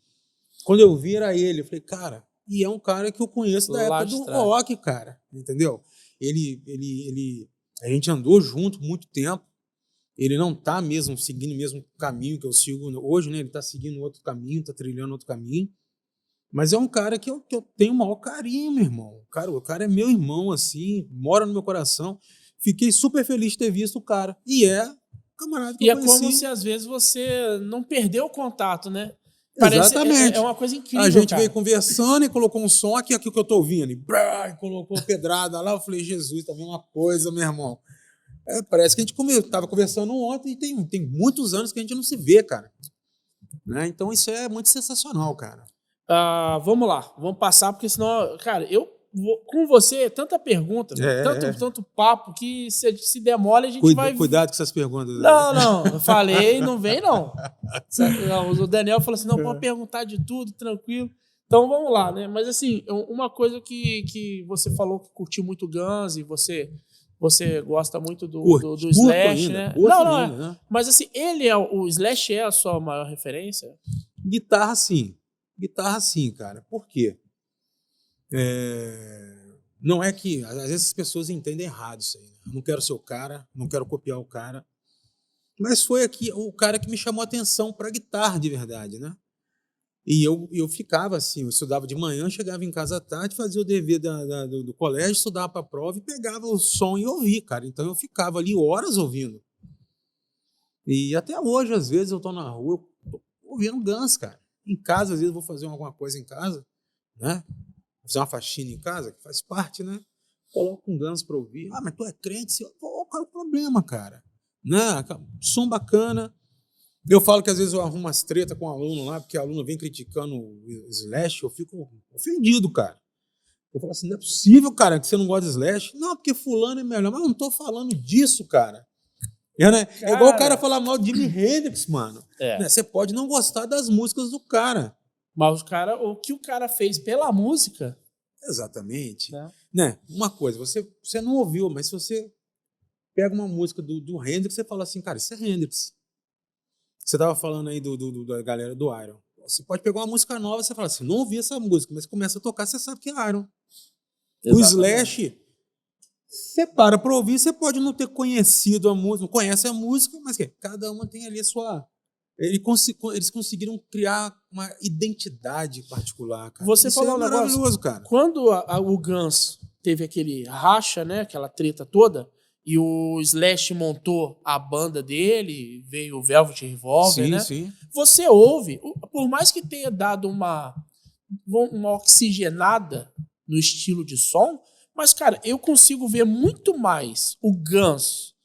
quando eu vi era ele, eu falei, cara, e é um cara que eu conheço da época do rock, cara, entendeu? A gente andou junto muito tempo, ele não tá mesmo seguindo o mesmo caminho que eu sigo hoje, né? Ele tá seguindo outro caminho, tá trilhando outro caminho, mas é um cara que eu tenho o maior carinho, meu irmão. O cara é meu irmão, assim, mora no meu coração. Fiquei super feliz de ter visto o cara. E camarada que eu conheci. E é como se às vezes você não perdeu o contato, né? Exatamente. É uma coisa incrível, a gente cara. veio conversando e colocou um som aqui o que eu tô ouvindo. E colocou pedrada lá. Eu falei, Jesus, tá vendo uma coisa, meu irmão. Parece que a gente tava conversando ontem e tem muitos anos que a gente não se vê, cara. Né? Então isso é muito sensacional, cara. Vamos lá, vamos passar, porque senão, cara, com você, tanta pergunta, tanto papo, que se demora a gente vai... Cuidado com essas perguntas. Não, eu falei, não vem não. O Daniel falou assim, não, pode perguntar de tudo, tranquilo. Então vamos lá, né? Mas assim, uma coisa que você falou que curtiu muito Guns e você gosta muito do Slash, ainda, né? Né? Mas assim, o Slash é a sua maior referência? Guitarra, sim, cara. Por quê? Não é que... Às vezes as pessoas entendem errado isso aí. Né? Eu não quero ser o cara, não quero copiar o cara. Mas foi aqui o cara que me chamou a atenção para guitarra de verdade, né? E eu ficava assim, eu estudava de manhã, chegava em casa à tarde, fazia o dever do colégio, estudava para a prova e pegava o som e ouvia, cara. Então eu ficava ali horas ouvindo. E até hoje, às vezes, eu tô na rua, eu tô ouvindo Guns, cara. Em casa, às vezes, eu vou fazer alguma coisa em casa, né? Fazer uma faxina em casa, que faz parte, né? Coloco um Guns pra ouvir. Mas tu é crente? Qual é o problema, cara? Né? Som bacana. Eu falo que às vezes eu arrumo umas tretas com o aluno lá, porque o aluno vem criticando o Slash, eu fico ofendido, cara. Eu falo assim, não é possível, cara, que você não gosta de Slash. Não, porque fulano é melhor. Mas eu não tô falando disso, cara. É igual o cara falar mal de Jimi Hendrix, mano. Você pode não gostar das músicas do cara. Mas o que o cara fez pela música... Exatamente. Né? Uma coisa, você não ouviu, mas se você pega uma música do Hendrix, você fala assim, cara, isso é Hendrix. Você tava falando aí da galera do Iron. Você pode pegar uma música nova, você fala assim, não ouvi essa música, mas começa a tocar, você sabe que é Iron. Exatamente. O Slash, você para pra ouvir, você pode não ter conhecido a música, não conhece a música, mas cada uma tem ali a sua... Eles conseguiram criar uma identidade particular, cara. Você Isso falou é maravilhoso, cara. Quando o Guns teve aquele racha, né, aquela treta toda, e o Slash montou a banda dele, veio o Velvet Revolver, né? Sim. Você ouve, por mais que tenha dado uma uma oxigenada no estilo de som, mas, cara, eu consigo ver muito mais o Guns.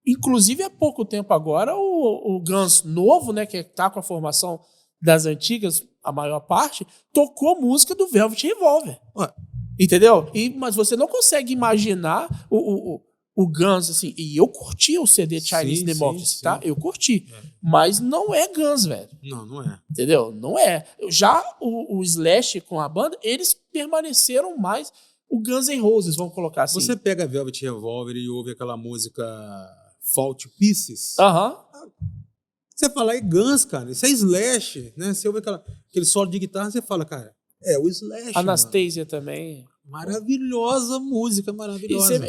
Inclusive, há pouco tempo agora, o Guns novo, né, que tá com a formação das antigas, a maior parte, tocou música do Velvet Revolver. Ué. Entendeu? Mas você não consegue imaginar o Guns, assim, e eu curti o CD Chinese Democracy, tá? Eu curti. Mas não é Guns, velho. Não é. Entendeu? Não é. Já o Slash com a banda, eles permaneceram mais o Guns N' Roses, vamos colocar assim. Você pega Velvet Revolver e ouve aquela música Fall to Pieces. Você fala, é Guns, cara. Isso é Slash, né? Você ouve aquele solo de guitarra, você fala, cara, é o Slash. Anastasia também. Maravilhosa música, maravilhosa.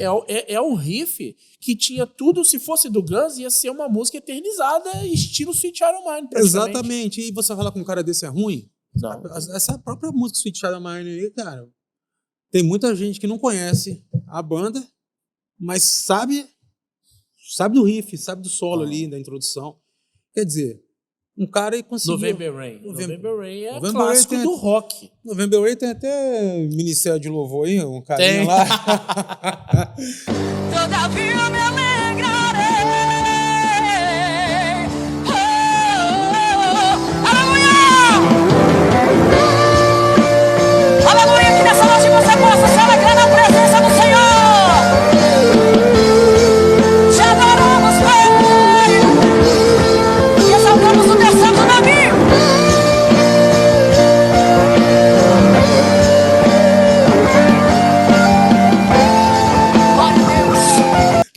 É um riff que tinha tudo, se fosse do Guns, ia ser uma música eternizada, estilo Sweet Child O' Mine, Exatamente. E você falar com um cara desse é ruim? Não. Essa própria música Sweet Child O' Mine aí, cara, tem muita gente que não conhece a banda, mas sabe do riff, sabe do solo ali, da introdução. Quer dizer, um cara aí conseguiu... November Rain. November Rain é clássico do rock. November Rain tem até Ministério de Louvor aí, um carinha lá. Todavia me alegrarei. Aleluia! Aleluia, que nessa noite você possa se alegrar na presença do Senhor. Te adoramos, Pai. E exaltamos o teu santo nome.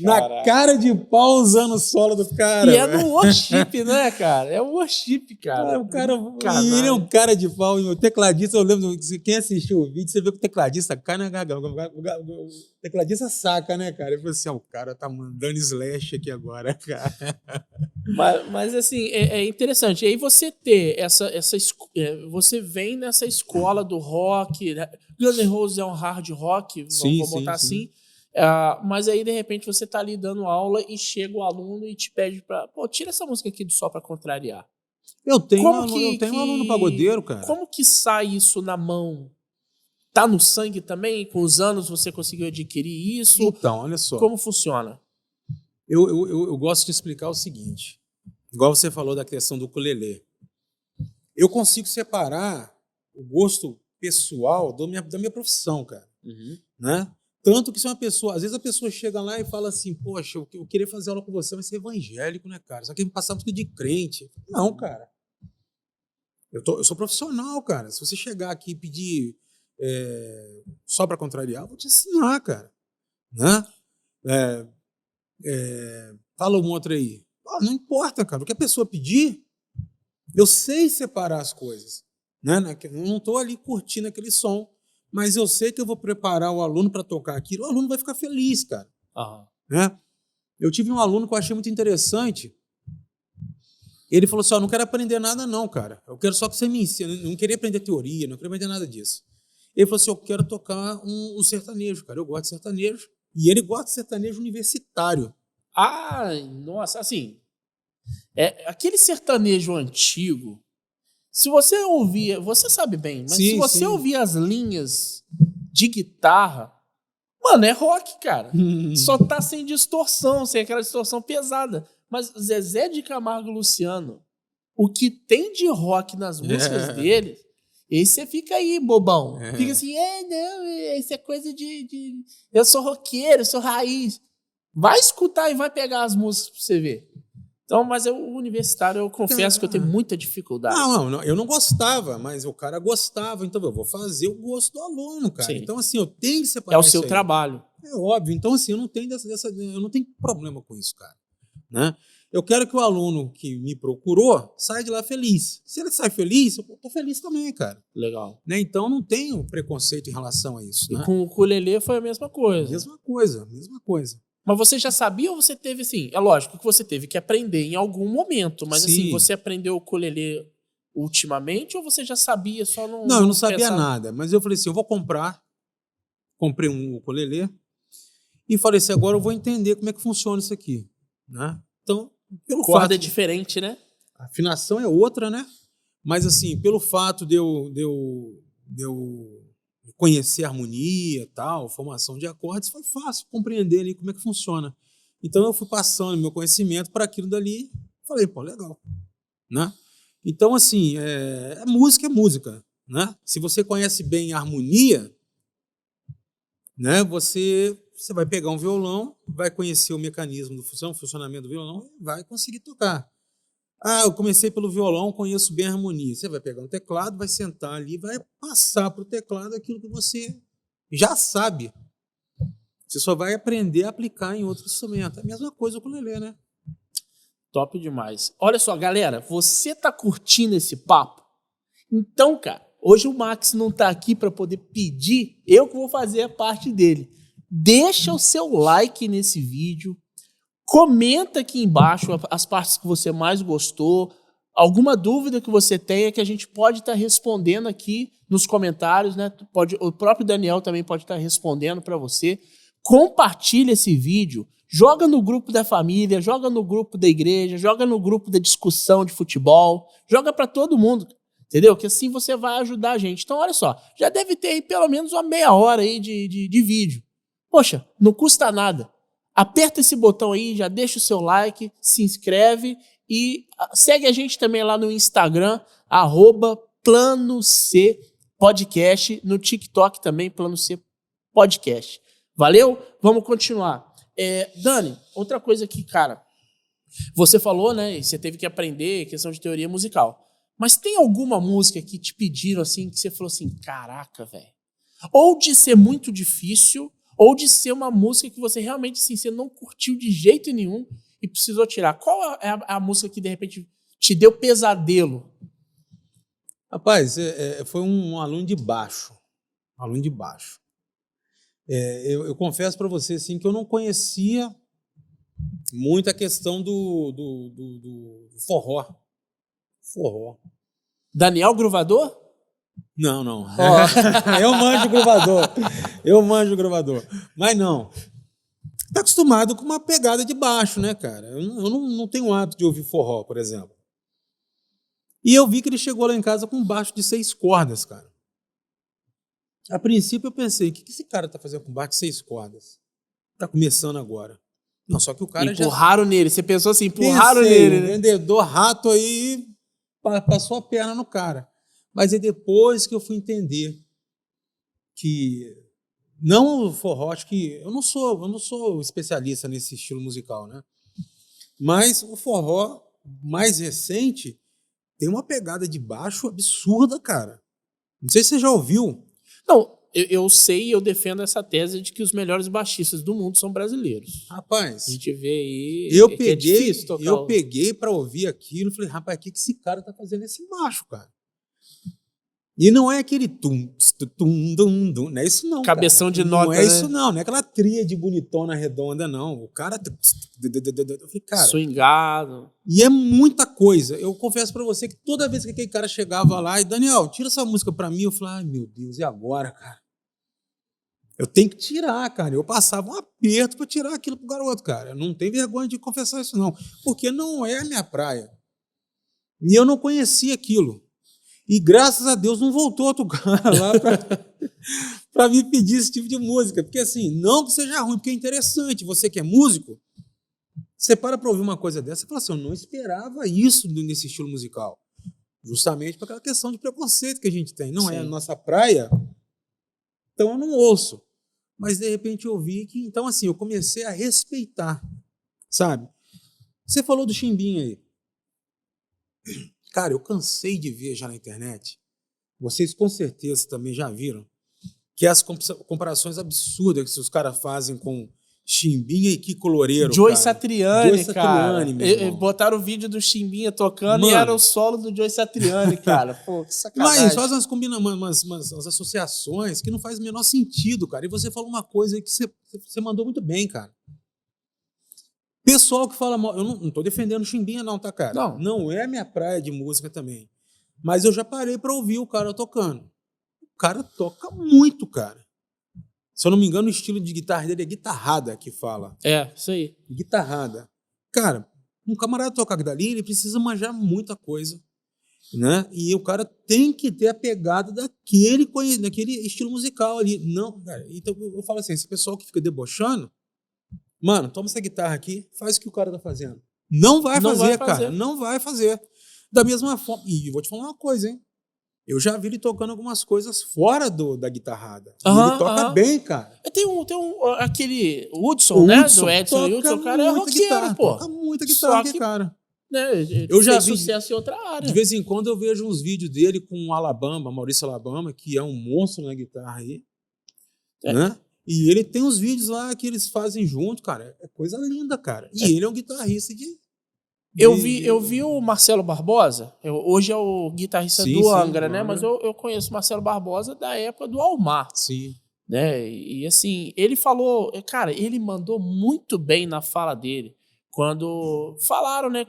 Na cara de pau usando o solo do cara. E é no worship, né, cara? É o worship, cara. O cara ele é um cara de pau. O tecladista, eu lembro, quem assistiu o vídeo, você vê que o tecladista cai na garganta. O tecladista saca, né, cara? Ele falou assim, o cara tá mandando Slash aqui agora, cara. Mas assim, é interessante. E aí você ter você vem nessa escola do rock, né? Guns N' Roses é um hard rock, vamos botar assim. Mas aí, de repente, você tá ali dando aula e chega o aluno e te pede pra... Pô, tira essa música aqui só pra contrariar. Eu tenho um aluno pagodeiro, cara. Como que sai isso na mão? Tá no sangue também? Com os anos você conseguiu adquirir isso? Então, olha só. Como funciona? Eu gosto de explicar o seguinte. Igual você falou da questão do ukulele. Eu consigo separar o gosto pessoal da minha profissão, cara. Né? Tanto que se uma pessoa... Às vezes a pessoa chega lá e fala assim, poxa, eu queria fazer aula com você, mas você é evangélico, né, cara? Só que me passar música de crente. Não, cara. Eu sou profissional, cara. Se você chegar aqui e pedir só para contrariar, eu vou te ensinar, cara. Né? Fala um outro aí. Não importa, cara. O que a pessoa pedir, eu sei separar as coisas. Né? Eu não estou ali curtindo aquele som. Mas eu sei que eu vou preparar o aluno para tocar aquilo, o aluno vai ficar feliz, cara. Né? Eu tive um aluno que eu achei muito interessante. Ele falou assim, não quero aprender nada não, cara. Eu quero só que você me ensine. Eu não queria aprender teoria, não queria aprender nada disso. Ele falou assim, eu quero tocar um sertanejo, cara. Eu gosto de sertanejo. E ele gosta de sertanejo universitário. Nossa, assim... aquele sertanejo antigo... Se você ouvir, você sabe bem, mas se você ouvir as linhas de guitarra, mano, é rock, cara. Só tá sem distorção, sem aquela distorção pesada. Mas Zezé de Camargo e Luciano, o que tem de rock nas músicas dele, esse você fica aí, bobão. Fica assim, isso é coisa de... Eu sou roqueiro, eu sou raiz. Vai escutar e vai pegar as músicas pra você ver. Então, mas o universitário, eu confesso que eu tenho muita dificuldade. Não, eu não gostava, mas o cara gostava, então eu vou fazer o gosto do aluno, cara. Sim. Então, assim, eu tenho que separar isso. É o seu trabalho. É óbvio. Então, assim, eu não tenho problema com isso, cara. Né? Eu quero que o aluno que me procurou saia de lá feliz. Se ele sai feliz, eu tô feliz também, cara. Legal. Né? Então, eu não tenho preconceito em relação a isso. E né? com o ukulele foi a mesma coisa. Mesma coisa. Mas você já sabia ou você teve, assim... É lógico que você teve que aprender em algum momento, mas assim, você aprendeu o ukulele ultimamente ou você já sabia, só não... Não, eu não sabia nada, mas eu falei assim, eu vou comprar. Comprei um ukulele e falei assim, agora eu vou entender como é que funciona isso aqui. Né? Então, pelo corda fato... é diferente, né? A afinação é outra, né? Mas assim, pelo fato de eu de eu conhecer a harmonia, tal, formação de acordes, foi fácil compreender ali como é que funciona. Então eu fui passando meu conhecimento para aquilo dali, falei, pô, legal, né? Então, assim, música é música, né? Se você conhece bem a harmonia, né, você vai pegar um violão, vai conhecer o mecanismo do funcionamento do violão e vai conseguir tocar. Ah, eu comecei pelo violão, conheço bem a harmonia. Você vai pegar um teclado, vai sentar ali, vai passar para o teclado aquilo que você já sabe. Você só vai aprender a aplicar em outro instrumento. A mesma coisa com o ukulele, né? Top demais. Olha só, galera, você tá curtindo esse papo? Então, cara, hoje o Max não tá aqui para poder pedir, eu que vou fazer a parte dele. Deixa o seu like nesse vídeo, comenta aqui embaixo as partes que você mais gostou, alguma dúvida que você tenha que a gente pode estar respondendo aqui nos comentários, né? O próprio Daniel também pode estar respondendo para você. Compartilha esse vídeo, joga no grupo da família, joga no grupo da igreja, joga no grupo da discussão de futebol, joga para todo mundo, entendeu? Que assim você vai ajudar a gente. Então, olha só, já deve ter aí pelo menos uma meia hora aí de vídeo. Poxa, não custa nada. Aperta esse botão aí, já deixa o seu like, se inscreve e segue a gente também lá no Instagram, @Plano C Podcast, no TikTok também, Plano C Podcast. Valeu? Vamos continuar. Dani, outra coisa que, cara, você falou, né, e você teve que aprender questão de teoria musical, mas tem alguma música que te pediram assim, que você falou assim, caraca, velho, ou de ser muito difícil, ou de ser uma música que você realmente, assim, você não curtiu de jeito nenhum e precisou tirar? Qual é a música que, de repente, te deu pesadelo? Rapaz, foi um aluno de baixo. Aluno de baixo. Eu confesso para você, assim, que eu não conhecia muito a questão do forró. Forró. Daniel Gruvador? Não. Oh. Eu manjo gravador. Mas não. Tá acostumado com uma pegada de baixo, né, cara? Eu não tenho o hábito de ouvir forró, por exemplo. E eu vi que ele chegou lá em casa com um baixo de 6 cordas, cara. A princípio eu pensei, o que esse cara tá fazendo com baixo de 6 cordas? Tá começando agora. Não, só que o cara empurraram nele. Você pensou assim, empurraram nele, né? O vendedor rato aí passou a perna no cara. Mas é depois que eu fui entender que não o forró, acho que eu não sou especialista nesse estilo musical, né? Mas o forró mais recente tem uma pegada de baixo absurda, cara. Não sei se você já ouviu. Não, eu sei e eu defendo essa tese de que os melhores baixistas do mundo são brasileiros. Rapaz, a gente vê aí. É difícil tocar. Eu peguei pra ouvir aquilo e falei, rapaz, o que esse cara tá fazendo nesse baixo, cara? E não é aquele tum, não é isso não, cabeção cara. De nota, não é isso não é aquela tríade bonitona redonda, não. O cara, eu falei, cara, swingado. E é muita coisa. Eu confesso pra você que toda vez que aquele cara chegava lá e Daniel, tira essa música pra mim, eu falei, ai meu Deus, e agora, cara? Eu tenho que tirar, cara. Eu passava um aperto pra tirar aquilo pro garoto, cara. Eu não tenho vergonha de confessar isso não, porque não é a minha praia. E eu não conhecia aquilo. E graças a Deus não voltou outro cara lá para me pedir esse tipo de música. Porque assim, não que seja ruim, porque é interessante. Você que é músico, você para ouvir uma coisa dessa e fala assim, eu não esperava isso nesse estilo musical. Justamente por aquela questão de preconceito que a gente tem. Não Sim. É a nossa praia, então eu não ouço. Mas de repente eu ouvi que, então assim, eu comecei a respeitar, sabe? Você falou do Chimbinha aí. Cara, eu cansei de ver já na internet, vocês com certeza também já viram, que as comparações absurdas que os caras fazem com Chimbinha e Kiko Loureiro. Joey Satriani, cara. Meu botaram o vídeo do Chimbinha tocando e era o solo do Joey Satriani, cara. Pô, que sacanagem. Mas faz umas associações que não faz o menor sentido, cara. E você falou uma coisa aí que você mandou muito bem, cara. Pessoal que fala mal, eu não tô defendendo o Chimbinha não, tá, cara? Não é minha praia de música também. Mas eu já parei pra ouvir o cara tocando. O cara toca muito, cara. Se eu não me engano, o estilo de guitarra dele é guitarrada que fala. É, isso aí. Guitarrada. Cara, um camarada tocar dali, ele precisa manjar muita coisa. né? E o cara tem que ter a pegada daquele estilo musical ali. Não, cara, então eu falo assim, esse pessoal que fica debochando, mano, toma essa guitarra aqui, faz o que o cara tá fazendo. Não vai fazer, cara, não vai fazer. Da mesma forma, e vou te falar uma coisa, hein? Eu já vi ele tocando algumas coisas fora da guitarrada. E ele toca bem, cara. Tem aquele Hudson, né? Do Edson Hudson, o cara é roqueiro, pô. Toca muita guitarra aqui, cara. Né, eu já vi sucesso em outra área. De vez em quando eu vejo uns vídeos dele com o Maurício Alabama, que é um monstro na guitarra aí. Né? E ele tem uns vídeos lá que eles fazem junto, cara. É coisa linda, cara. E ele é um guitarrista de... Eu vi o Marcelo Barbosa, hoje é o guitarrista do Angra, né? Mas eu conheço o Marcelo Barbosa da época do Almar. Sim. Né? E assim, ele falou... Cara, ele mandou muito bem na fala dele. Quando falaram, né,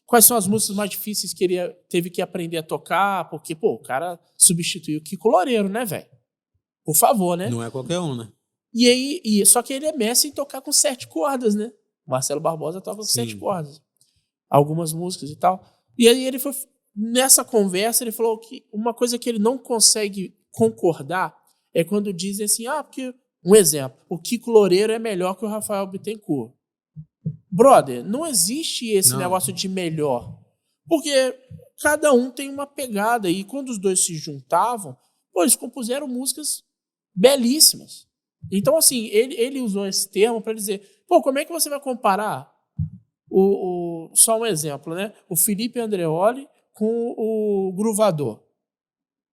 quais são as músicas mais difíceis que ele teve que aprender a tocar, porque, pô, o cara substituiu o Kiko Loureiro, né, velho? Por favor, né? Não é qualquer um, né? E aí, só que ele é mestre em tocar com 7 cordas, né? Marcelo Barbosa toca com 7 cordas. Algumas músicas e tal. E aí ele foi, nessa conversa, ele falou que uma coisa que ele não consegue concordar é quando dizem assim, porque, um exemplo, o Kiko Loureiro é melhor que o Rafael Bittencourt. Brother, não existe esse negócio de melhor. Porque cada um tem uma pegada. E quando os dois se juntavam, pô, eles compuseram músicas belíssimas. Então, assim, ele usou esse termo para dizer, pô, como é que você vai comparar só um exemplo, né? O Felipe Andreoli com o Gruvador.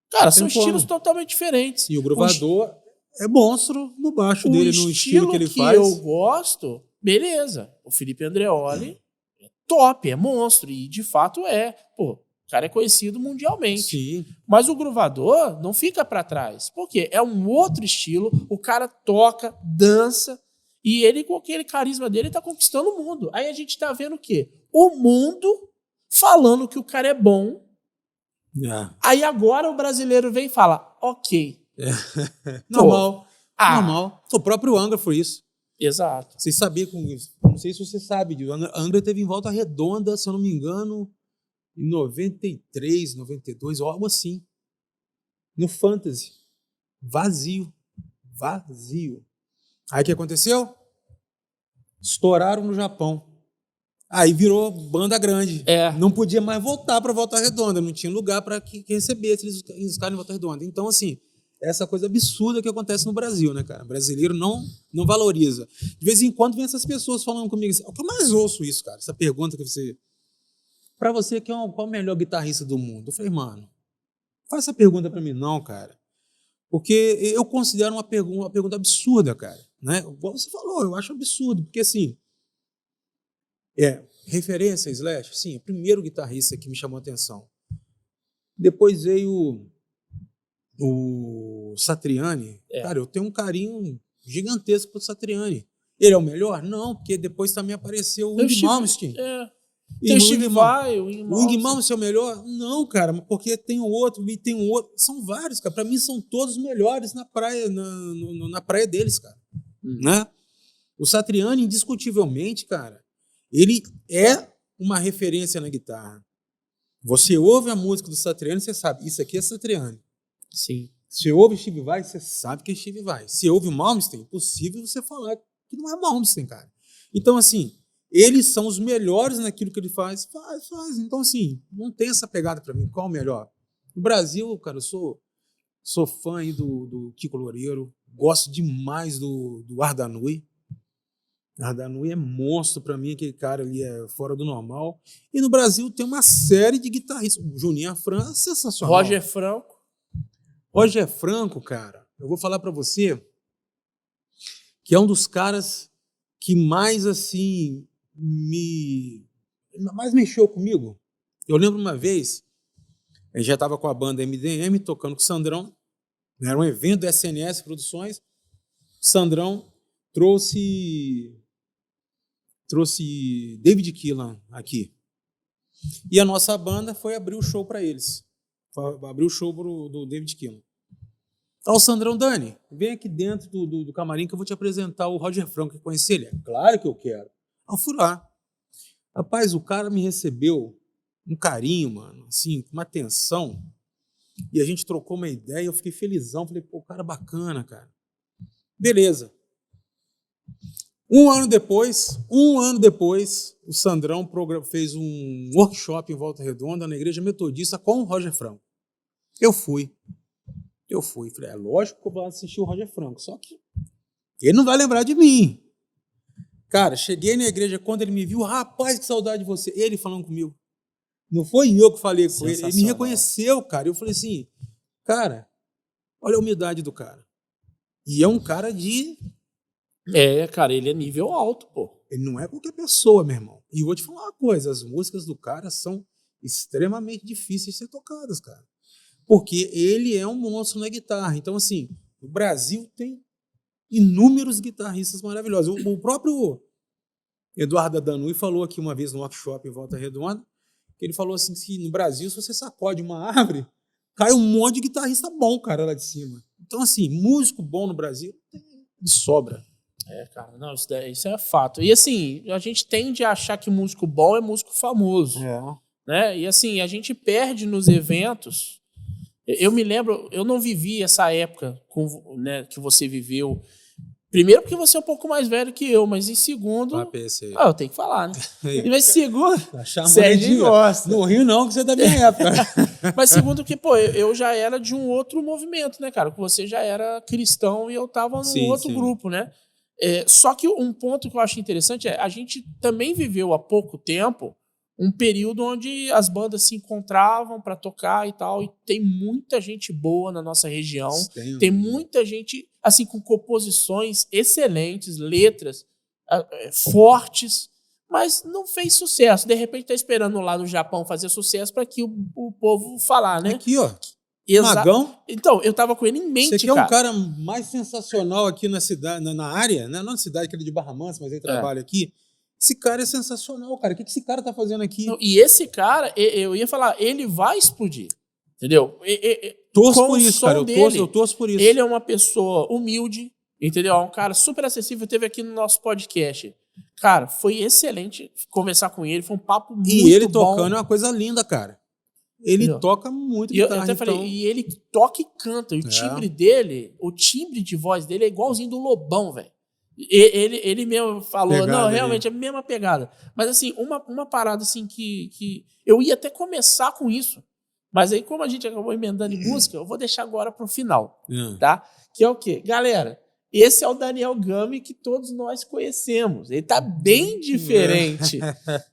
Cara, são estilos totalmente diferentes. E o Gruvador é monstro no baixo dele, no estilo que ele faz. O estilo que eu gosto... Beleza, o Felipe Andreoli é top, é monstro, e de fato é. Pô, o cara é conhecido mundialmente. Sim. Mas o Gruvador não fica pra trás. Por quê? É um outro estilo, o cara toca, dança, e ele, com aquele carisma dele, tá conquistando o mundo. Aí a gente tá vendo o quê? O mundo falando que o cara é bom. Aí agora o brasileiro vem e fala, ok. Normal. Normal. O próprio Angra foi isso. Exato. Vocês sabiam com isso? Não sei se você sabe disso. Angra teve em Volta Redonda, se eu não me engano, em 93, 92, algo assim. No Fantasy. Vazio. Aí o que aconteceu? Estouraram no Japão. Aí virou banda grande. Não podia mais voltar para Volta Redonda. Não tinha lugar para que recebesse eles ficarem em Volta Redonda. Então, assim... Essa coisa absurda que acontece no Brasil, né, cara? O brasileiro não valoriza. De vez em quando vem essas pessoas falando comigo assim, o que eu mais ouço isso, cara? Essa pergunta que você... Pra você, qual é o melhor guitarrista do mundo? Eu falei, mano, faz essa pergunta pra mim não, cara. Porque eu considero uma pergunta absurda, cara. Né? Igual você falou, eu acho absurdo. Porque, assim, referência Slash, sim, o primeiro guitarrista que me chamou a atenção. Depois veio... o Satriani, cara, eu tenho um carinho gigantesco pro Satriani. Ele é o melhor? Não, porque depois também apareceu o Yngwie Malmsteen. Tem o Steve Vai, o Yngwie Malmsteen é o melhor? Não, cara, porque tem o outro e tem o outro. São vários, cara. Pra mim são todos melhores na praia, na praia deles, cara. Né? O Satriani, indiscutivelmente, cara, ele é uma referência na guitarra. Você ouve a música do Satriani, você sabe, isso aqui é Satriani. Sim. Se ouve Steve Vai, você sabe que é Steve Vai. Se ouve Malmsteen, é impossível você falar que não é Malmsteen, cara. Então, assim, eles são os melhores naquilo que ele faz. Faz. Então, assim, não tem essa pegada pra mim. Qual o melhor? No Brasil, cara, eu sou fã aí do Kiko Loureiro. Gosto demais do Ardanui. Ardanui é monstro pra mim. Aquele cara ali é fora do normal. E no Brasil tem uma série de guitarristas. O Juninho Afran é sensacional. Roger Franco, cara, eu vou falar pra você que é um dos caras que mais, assim, mais mexeu comigo. Eu lembro uma vez, a gente já estava com a banda MDM, tocando com o Sandrão, era um evento da SNS Produções, o Sandrão trouxe David Keelan aqui. E a nossa banda foi abrir o show para eles. Abriu o show do David Keelan. Então, o Sandrão, Dani, vem aqui dentro do camarim que eu vou te apresentar o Roger Franco. Quer conhecer ele? Claro que eu quero. Eu fui lá. Rapaz, o cara me recebeu um carinho, mano, assim, uma atenção. E a gente trocou uma ideia, eu fiquei felizão. Falei, pô, cara bacana, cara. Beleza. Um ano depois, o Sandrão fez um workshop em Volta Redonda, na Igreja Metodista, com o Roger Franco. Eu fui. Falei, é lógico que eu vou assistir o Roger Franco, só que ele não vai lembrar de mim. Cara, cheguei na igreja, quando ele me viu, rapaz, que saudade de você. Ele falando comigo. Não foi eu que falei com ele. Ele me reconheceu, cara. Eu falei assim, cara, olha a humildade do cara. E é um cara de... cara, ele é nível alto, pô. Ele não é qualquer pessoa, meu irmão. E eu vou te falar uma coisa, as músicas do cara são extremamente difíceis de ser tocadas, cara. Porque ele é um monstro na guitarra. Então, assim, o Brasil tem inúmeros guitarristas maravilhosos. O próprio Eduardo Danui falou aqui uma vez no workshop em Volta Redonda, que ele falou assim, que no Brasil, se você sacode uma árvore, cai um monte de guitarrista bom, cara, lá de cima. Então, assim, músico bom no Brasil, de sobra. Cara, não, isso é fato. E assim, a gente tende a achar que músico bom é músico famoso. Né? E assim, a gente perde nos eventos. Eu me lembro, eu não vivi essa época né, que você viveu. Primeiro porque você é um pouco mais velho que eu, mas em segundo... eu tenho que falar, né? Mas segundo... Sérgio gosta. Não rio não, que você é da minha época. Mas segundo que, pô, eu já era de um outro movimento, né, cara? Você já era cristão e eu tava num outro grupo, né? Só que um ponto que eu acho interessante a gente também viveu há pouco tempo um período onde as bandas se encontravam para tocar e tal, e tem muita gente boa na nossa região, tem muita gente assim com composições excelentes, letras fortes, mas não fez sucesso. De repente tá esperando lá no Japão fazer sucesso para que o povo falar, né? Aqui, ó. Magão. Então, eu tava com ele em mente, Você quer um cara mais sensacional aqui na cidade, na área, né? Não na cidade, que ele é de Barra Mansa, mas ele trabalha aqui. Esse cara é sensacional, cara. O que esse cara tá fazendo aqui? Não, e esse cara, eu ia falar, ele vai explodir. Entendeu? Torço por isso, cara. Eu torço por isso. Ele é uma pessoa humilde, entendeu? É um cara super acessível. Teve aqui no nosso podcast. Cara, foi excelente conversar com ele. Foi um papo muito bom. E ele tocando é uma coisa linda, cara. Ele toca muito guitarra. Eu até falei, e ele toca e canta. E o timbre dele, o timbre de voz dele é igualzinho do Lobão, velho. Ele mesmo falou, realmente é a mesma pegada. Mas assim, uma parada assim que eu ia até começar com isso. Mas aí, como a gente acabou emendando em música, eu vou deixar agora pro final, tá? Que é o quê? Galera, esse é o Daniel Gami que todos nós conhecemos. Ele tá bem diferente,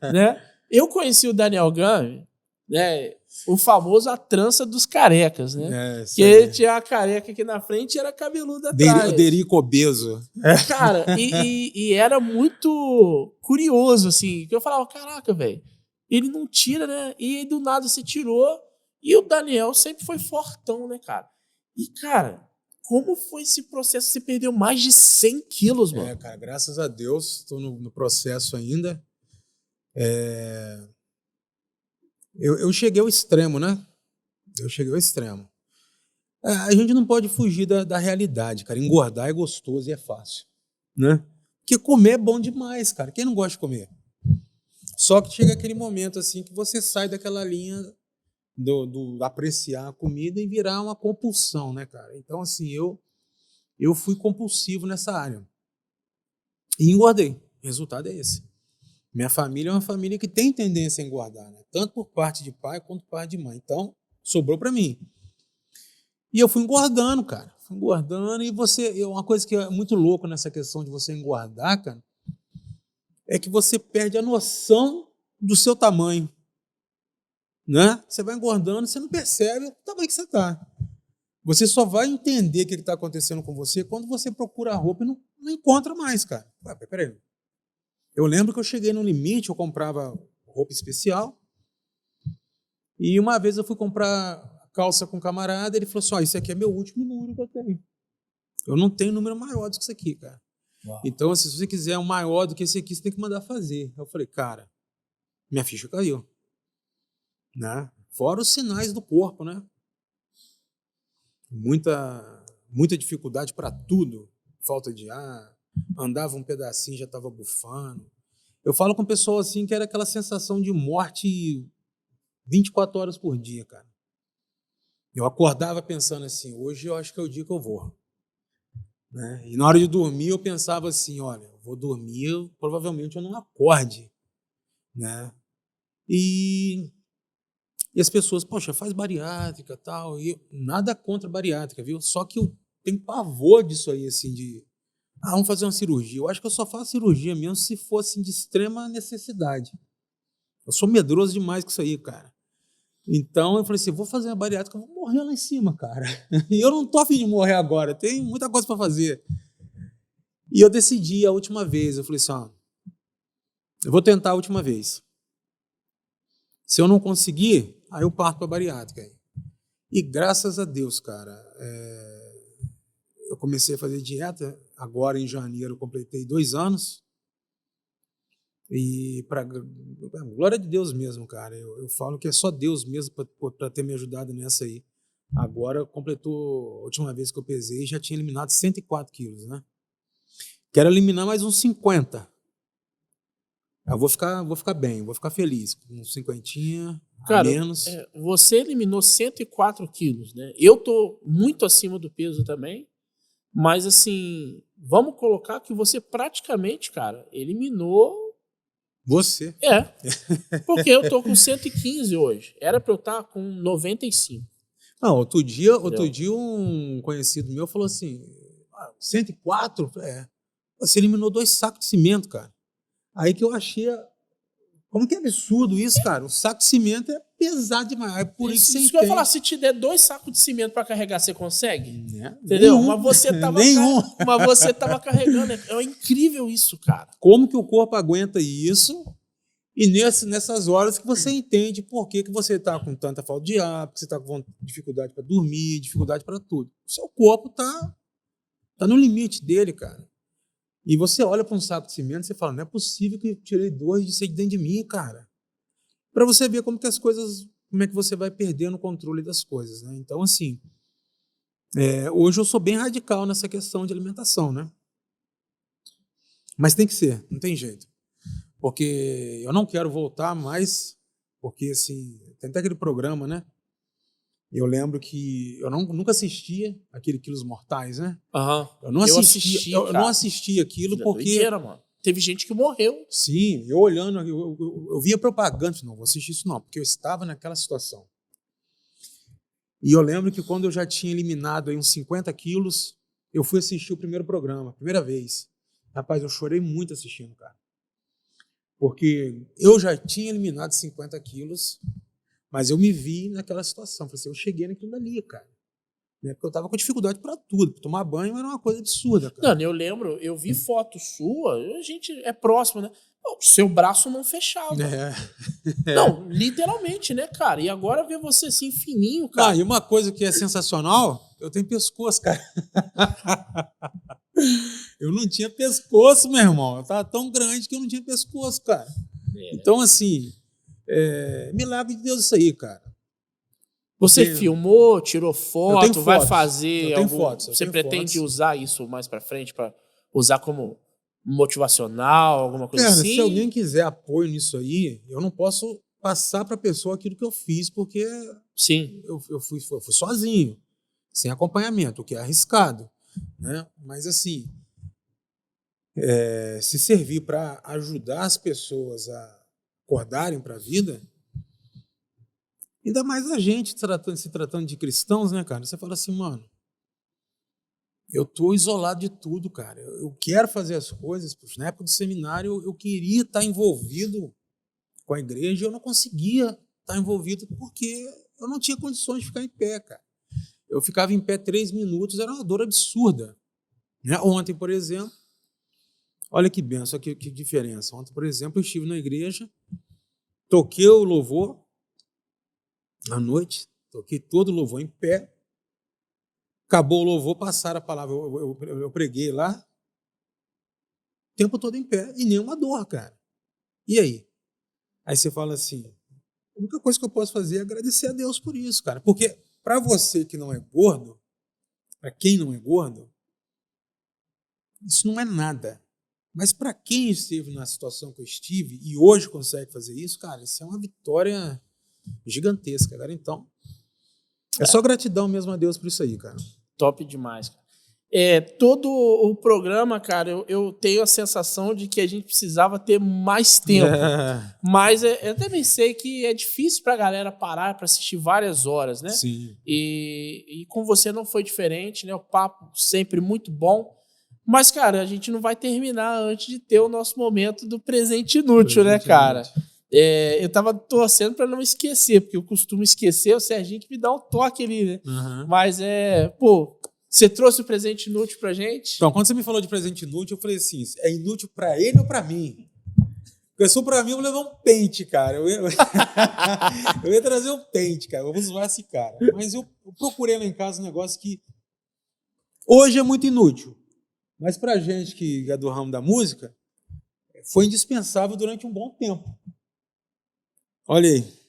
né? Eu conheci o Daniel Gami, né? O famoso a trança dos carecas, né? Que ele tinha a careca aqui na frente e era cabeludo atrás. Derico obeso. Cara, e era muito curioso, assim. Que eu falava, caraca, velho, ele não tira, né? E aí, do nada se tirou. E o Daniel sempre foi fortão, né, cara? E, cara, como foi esse processo? Você perdeu mais de 100 quilos, mano. Cara, graças a Deus, estou no processo ainda. Eu cheguei ao extremo, né? A gente não pode fugir da realidade, cara. Engordar é gostoso e é fácil, né? Porque comer é bom demais, cara. Quem não gosta de comer? Só que chega aquele momento assim que você sai daquela linha do apreciar a comida e virar uma compulsão, né, cara? Então, assim, eu fui compulsivo nessa área. E engordei. O resultado é esse. Minha família é uma família que tem tendência a engordar, né? Tanto por parte de pai quanto por parte de mãe. Então, sobrou para mim. E eu fui engordando, cara. E uma coisa que é muito louco nessa questão de você engordar, cara, é que você perde a noção do seu tamanho. Né? Você vai engordando, você não percebe o tamanho que você está. Você só vai entender o que está acontecendo com você quando você procura a roupa e não encontra mais, cara. Peraí. Eu lembro que eu cheguei no limite, eu comprava roupa especial, e uma vez eu fui comprar calça com um camarada, ele falou assim, isso aqui é meu último número que eu tenho. Eu não tenho número maior do que isso aqui, cara. Uau. Então, se você quiser um maior do que esse aqui, você tem que mandar fazer. Eu falei, cara, minha ficha caiu. Né? Fora os sinais do corpo, né? Muita dificuldade para tudo, falta de ar, andava um pedacinho já estava bufando. Eu falo com pessoas assim que era aquela sensação de morte 24 horas por dia, cara. Eu acordava pensando assim, hoje eu acho que é o dia que eu vou. Né? E na hora de dormir eu pensava assim, olha, eu vou dormir, provavelmente eu não acorde. Né? E as pessoas, poxa, faz bariátrica e tal. E nada contra bariátrica, viu? Só que eu tenho pavor disso aí, assim, de... vamos fazer uma cirurgia. Eu acho que eu só faço cirurgia mesmo se for assim, de extrema necessidade. Eu sou medroso demais com isso aí, cara. Então eu falei assim, vou fazer uma bariátrica, eu vou morrer lá em cima, cara. E eu não tô a fim de morrer agora, tem muita coisa para fazer. E eu decidi a última vez, eu falei assim, eu vou tentar a última vez. Se eu não conseguir, aí eu parto para bariátrica. E graças a Deus, cara, eu comecei a fazer dieta, agora em janeiro eu completei 2 anos. E para glória de Deus mesmo, cara, eu falo que é só Deus mesmo para ter me ajudado nessa aí. Agora completou, a última vez que eu pesei, já tinha eliminado 104 quilos, né? Quero eliminar mais uns 50. Eu vou ficar bem, vou ficar feliz, com uns 50 a Cara, menos. você eliminou 104 quilos, né? Eu tô muito acima do peso também, mas assim, vamos colocar que você praticamente, cara, eliminou. Você? Porque eu tô com 115 hoje. Era pra eu estar com 95. Não, outro dia um conhecido meu falou assim, 104? Você eliminou 2 sacos de cimento, cara. Aí que eu achei, como que é absurdo isso, cara? Um saco de cimento é pesado demais, é por isso que você Isso que eu ia falar, se te der 2 sacos de cimento pra carregar, você consegue? Entendeu? Nenhum. Mas você tava Nenhum. mas você tava carregando. É incrível isso, cara. Como que o corpo aguenta isso? E nessas horas que você entende por que você está com tanta falta de ar, porque você está com dificuldade para dormir, dificuldade para tudo. O seu corpo tá no limite dele, cara. E você olha para um saco de cimento e você fala, não é possível que eu tirei 2 disso aí de dentro de mim, cara. Para você ver como que as coisas, como é que você vai perdendo o controle das coisas, né? Então, assim, hoje eu sou bem radical nessa questão de alimentação, né? Mas tem que ser, não tem jeito. Porque eu não quero voltar mais, porque assim, tem até aquele programa, né? Eu lembro que eu nunca assistia aquele Quilos Mortais, né? Eu não assistia aquilo porque... Doideira, mano. Teve gente que morreu. Sim, eu olhando, eu via propaganda, não vou assistir isso não, porque eu estava naquela situação. E eu lembro que quando eu já tinha eliminado aí uns 50 quilos, eu fui assistir o primeiro programa, primeira vez. Rapaz, eu chorei muito assistindo, cara. Porque eu já tinha eliminado 50 quilos, mas eu me vi naquela situação. Falei assim, eu cheguei naquilo dali, cara. Porque eu estava com dificuldade para tudo. Pra tomar banho era uma coisa absurda, cara. Não, eu lembro, eu vi foto sua, a gente é próximo, né? O seu braço não fechava. Não, literalmente, né, cara? E agora ver você assim, fininho, cara. E uma coisa que é sensacional, eu tenho pescoço, cara. Eu não tinha pescoço, meu irmão. Eu tava tão grande que eu não tinha pescoço, cara. Então, assim, milagre de Deus isso aí, cara. Você filmou, tirou foto, vai fazer algum... fotos, você pretende usar isso mais pra frente, pra usar como motivacional, alguma coisa assim? Se alguém quiser apoio nisso aí, eu não posso passar pra pessoa aquilo que eu fiz, porque sim, eu fui sozinho, sem acompanhamento, o que é arriscado, né? Mas assim, se servir para ajudar as pessoas a acordarem para a vida, ainda mais a gente se tratando de cristãos, né, cara? Você fala assim, mano, eu tô isolado de tudo, cara. Eu quero fazer as coisas. Na época do seminário, eu queria estar envolvido com a igreja e eu não conseguia estar envolvido porque eu não tinha condições de ficar em pé, cara. Eu ficava em pé 3 minutos, era uma dor absurda. Né? Ontem, por exemplo, olha que benção, que diferença. Ontem, por exemplo, eu estive na igreja, toquei o louvor à noite, toquei todo o louvor em pé, acabou o louvor, passaram a palavra, eu preguei lá, o tempo todo em pé, e nenhuma dor, cara. E aí? Aí você fala assim, a única coisa que eu posso fazer é agradecer a Deus por isso, cara, porque para você que não é gordo, para quem não é gordo, isso não é nada. Mas para quem esteve na situação que eu estive e hoje consegue fazer isso, cara, isso é uma vitória gigantesca, cara. Então, é só gratidão mesmo a Deus por isso aí, cara. Top demais, cara. Todo o programa, cara, eu tenho a sensação de que a gente precisava ter mais tempo. Mas eu também sei que é difícil pra galera parar pra assistir várias horas, né? Sim. E com você não foi diferente, né? O papo sempre muito bom. Mas, cara, a gente não vai terminar antes de ter o nosso momento do presente inútil, né, cara? Eu tava torcendo pra não esquecer, porque eu costumo esquecer, o Serginho que me dá um toque ali, né? Uhum. Mas você trouxe o presente inútil pra gente? Então, quando você me falou de presente inútil, eu falei assim, é inútil pra ele ou pra mim? Porque se for pra mim, eu vou levar um pente, cara. Eu ia trazer um pente, cara. Eu vou zoar esse cara. Mas eu procurei lá em casa um negócio que hoje é muito inútil. Mas pra gente que é do ramo da música, foi indispensável durante um bom tempo. Olha aí.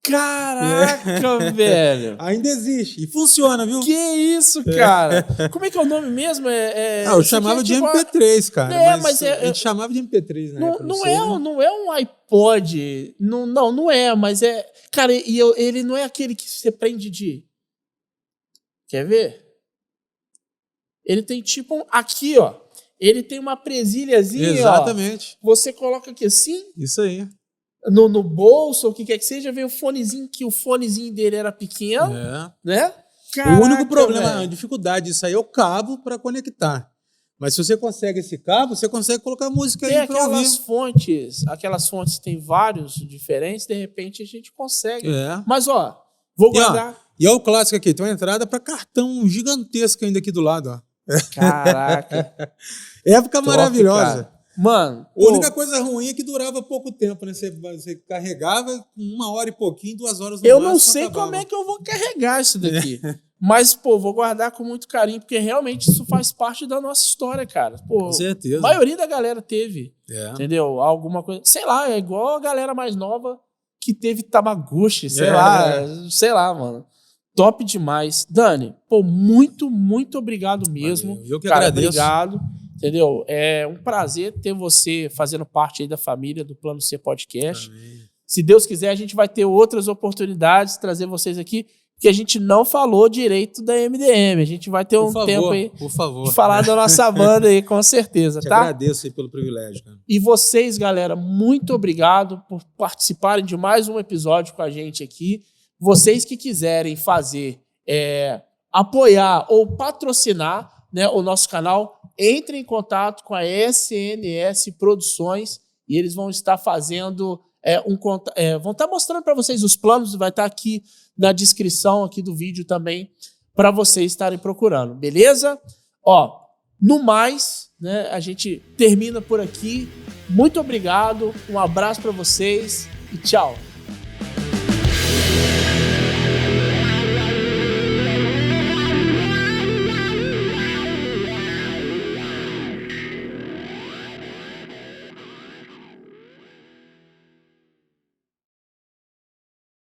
Caraca, velho! Ainda existe. E funciona, viu? Que isso, cara? Como é que é o nome mesmo? Eu chamava de MP3, cara. Mas a gente chamava de MP3, né? Não é um iPod. Não é, mas é... Cara, ele não é aquele que você prende de... Quer ver? Ele tem tipo aqui, ó. Ele tem uma presilhazinha, exatamente. Ó. Você coloca aqui assim. Isso aí. No bolso, ou o que quer que seja, vem o fonezinho, que o fonezinho dele era pequeno, né? Caraca, o único problema, a dificuldade disso aí é o cabo para conectar. Mas se você consegue esse cabo, você consegue colocar música aí para ouvir. Aquelas fontes tem vários diferentes, de repente a gente consegue. É. Mas, ó, vou guardar. E olha o clássico aqui, tem uma entrada para cartão gigantesca ainda aqui do lado, ó. Caraca. Época maravilhosa. Cara. Mano, a única coisa ruim é que durava pouco tempo, né? Você carregava 1 hora e pouquinho, 2 horas no Eu máximo, não sei acabava. como é que eu vou carregar isso daqui. Mas, vou guardar com muito carinho, porque realmente isso faz parte da nossa história, cara. Com certeza. A maioria da galera teve, entendeu? Alguma coisa. Sei lá, é igual a galera mais nova que teve Tamagotchi, sei lá, mano. Top demais. Dani, muito, muito obrigado mesmo. Valeu. Eu que cara, agradeço. Obrigado. Entendeu? É um prazer ter você fazendo parte aí da família do Plano C Podcast. Amém. Se Deus quiser, a gente vai ter outras oportunidades de trazer vocês aqui, porque a gente não falou direito da MDM. A gente vai ter tempo aí de falar da nossa banda aí, com certeza, tá? Agradeço aí pelo privilégio, cara. E vocês, galera, muito obrigado por participarem de mais um episódio com a gente aqui. Vocês que quiserem fazer, apoiar ou patrocinar, né, o nosso canal, entre em contato com a SNS Produções e eles vão estar fazendo vão estar mostrando para vocês os planos, vai estar aqui na descrição aqui do vídeo também para vocês estarem procurando, beleza? Ó, no mais, né, a gente termina por aqui. Muito obrigado, um abraço para vocês e tchau.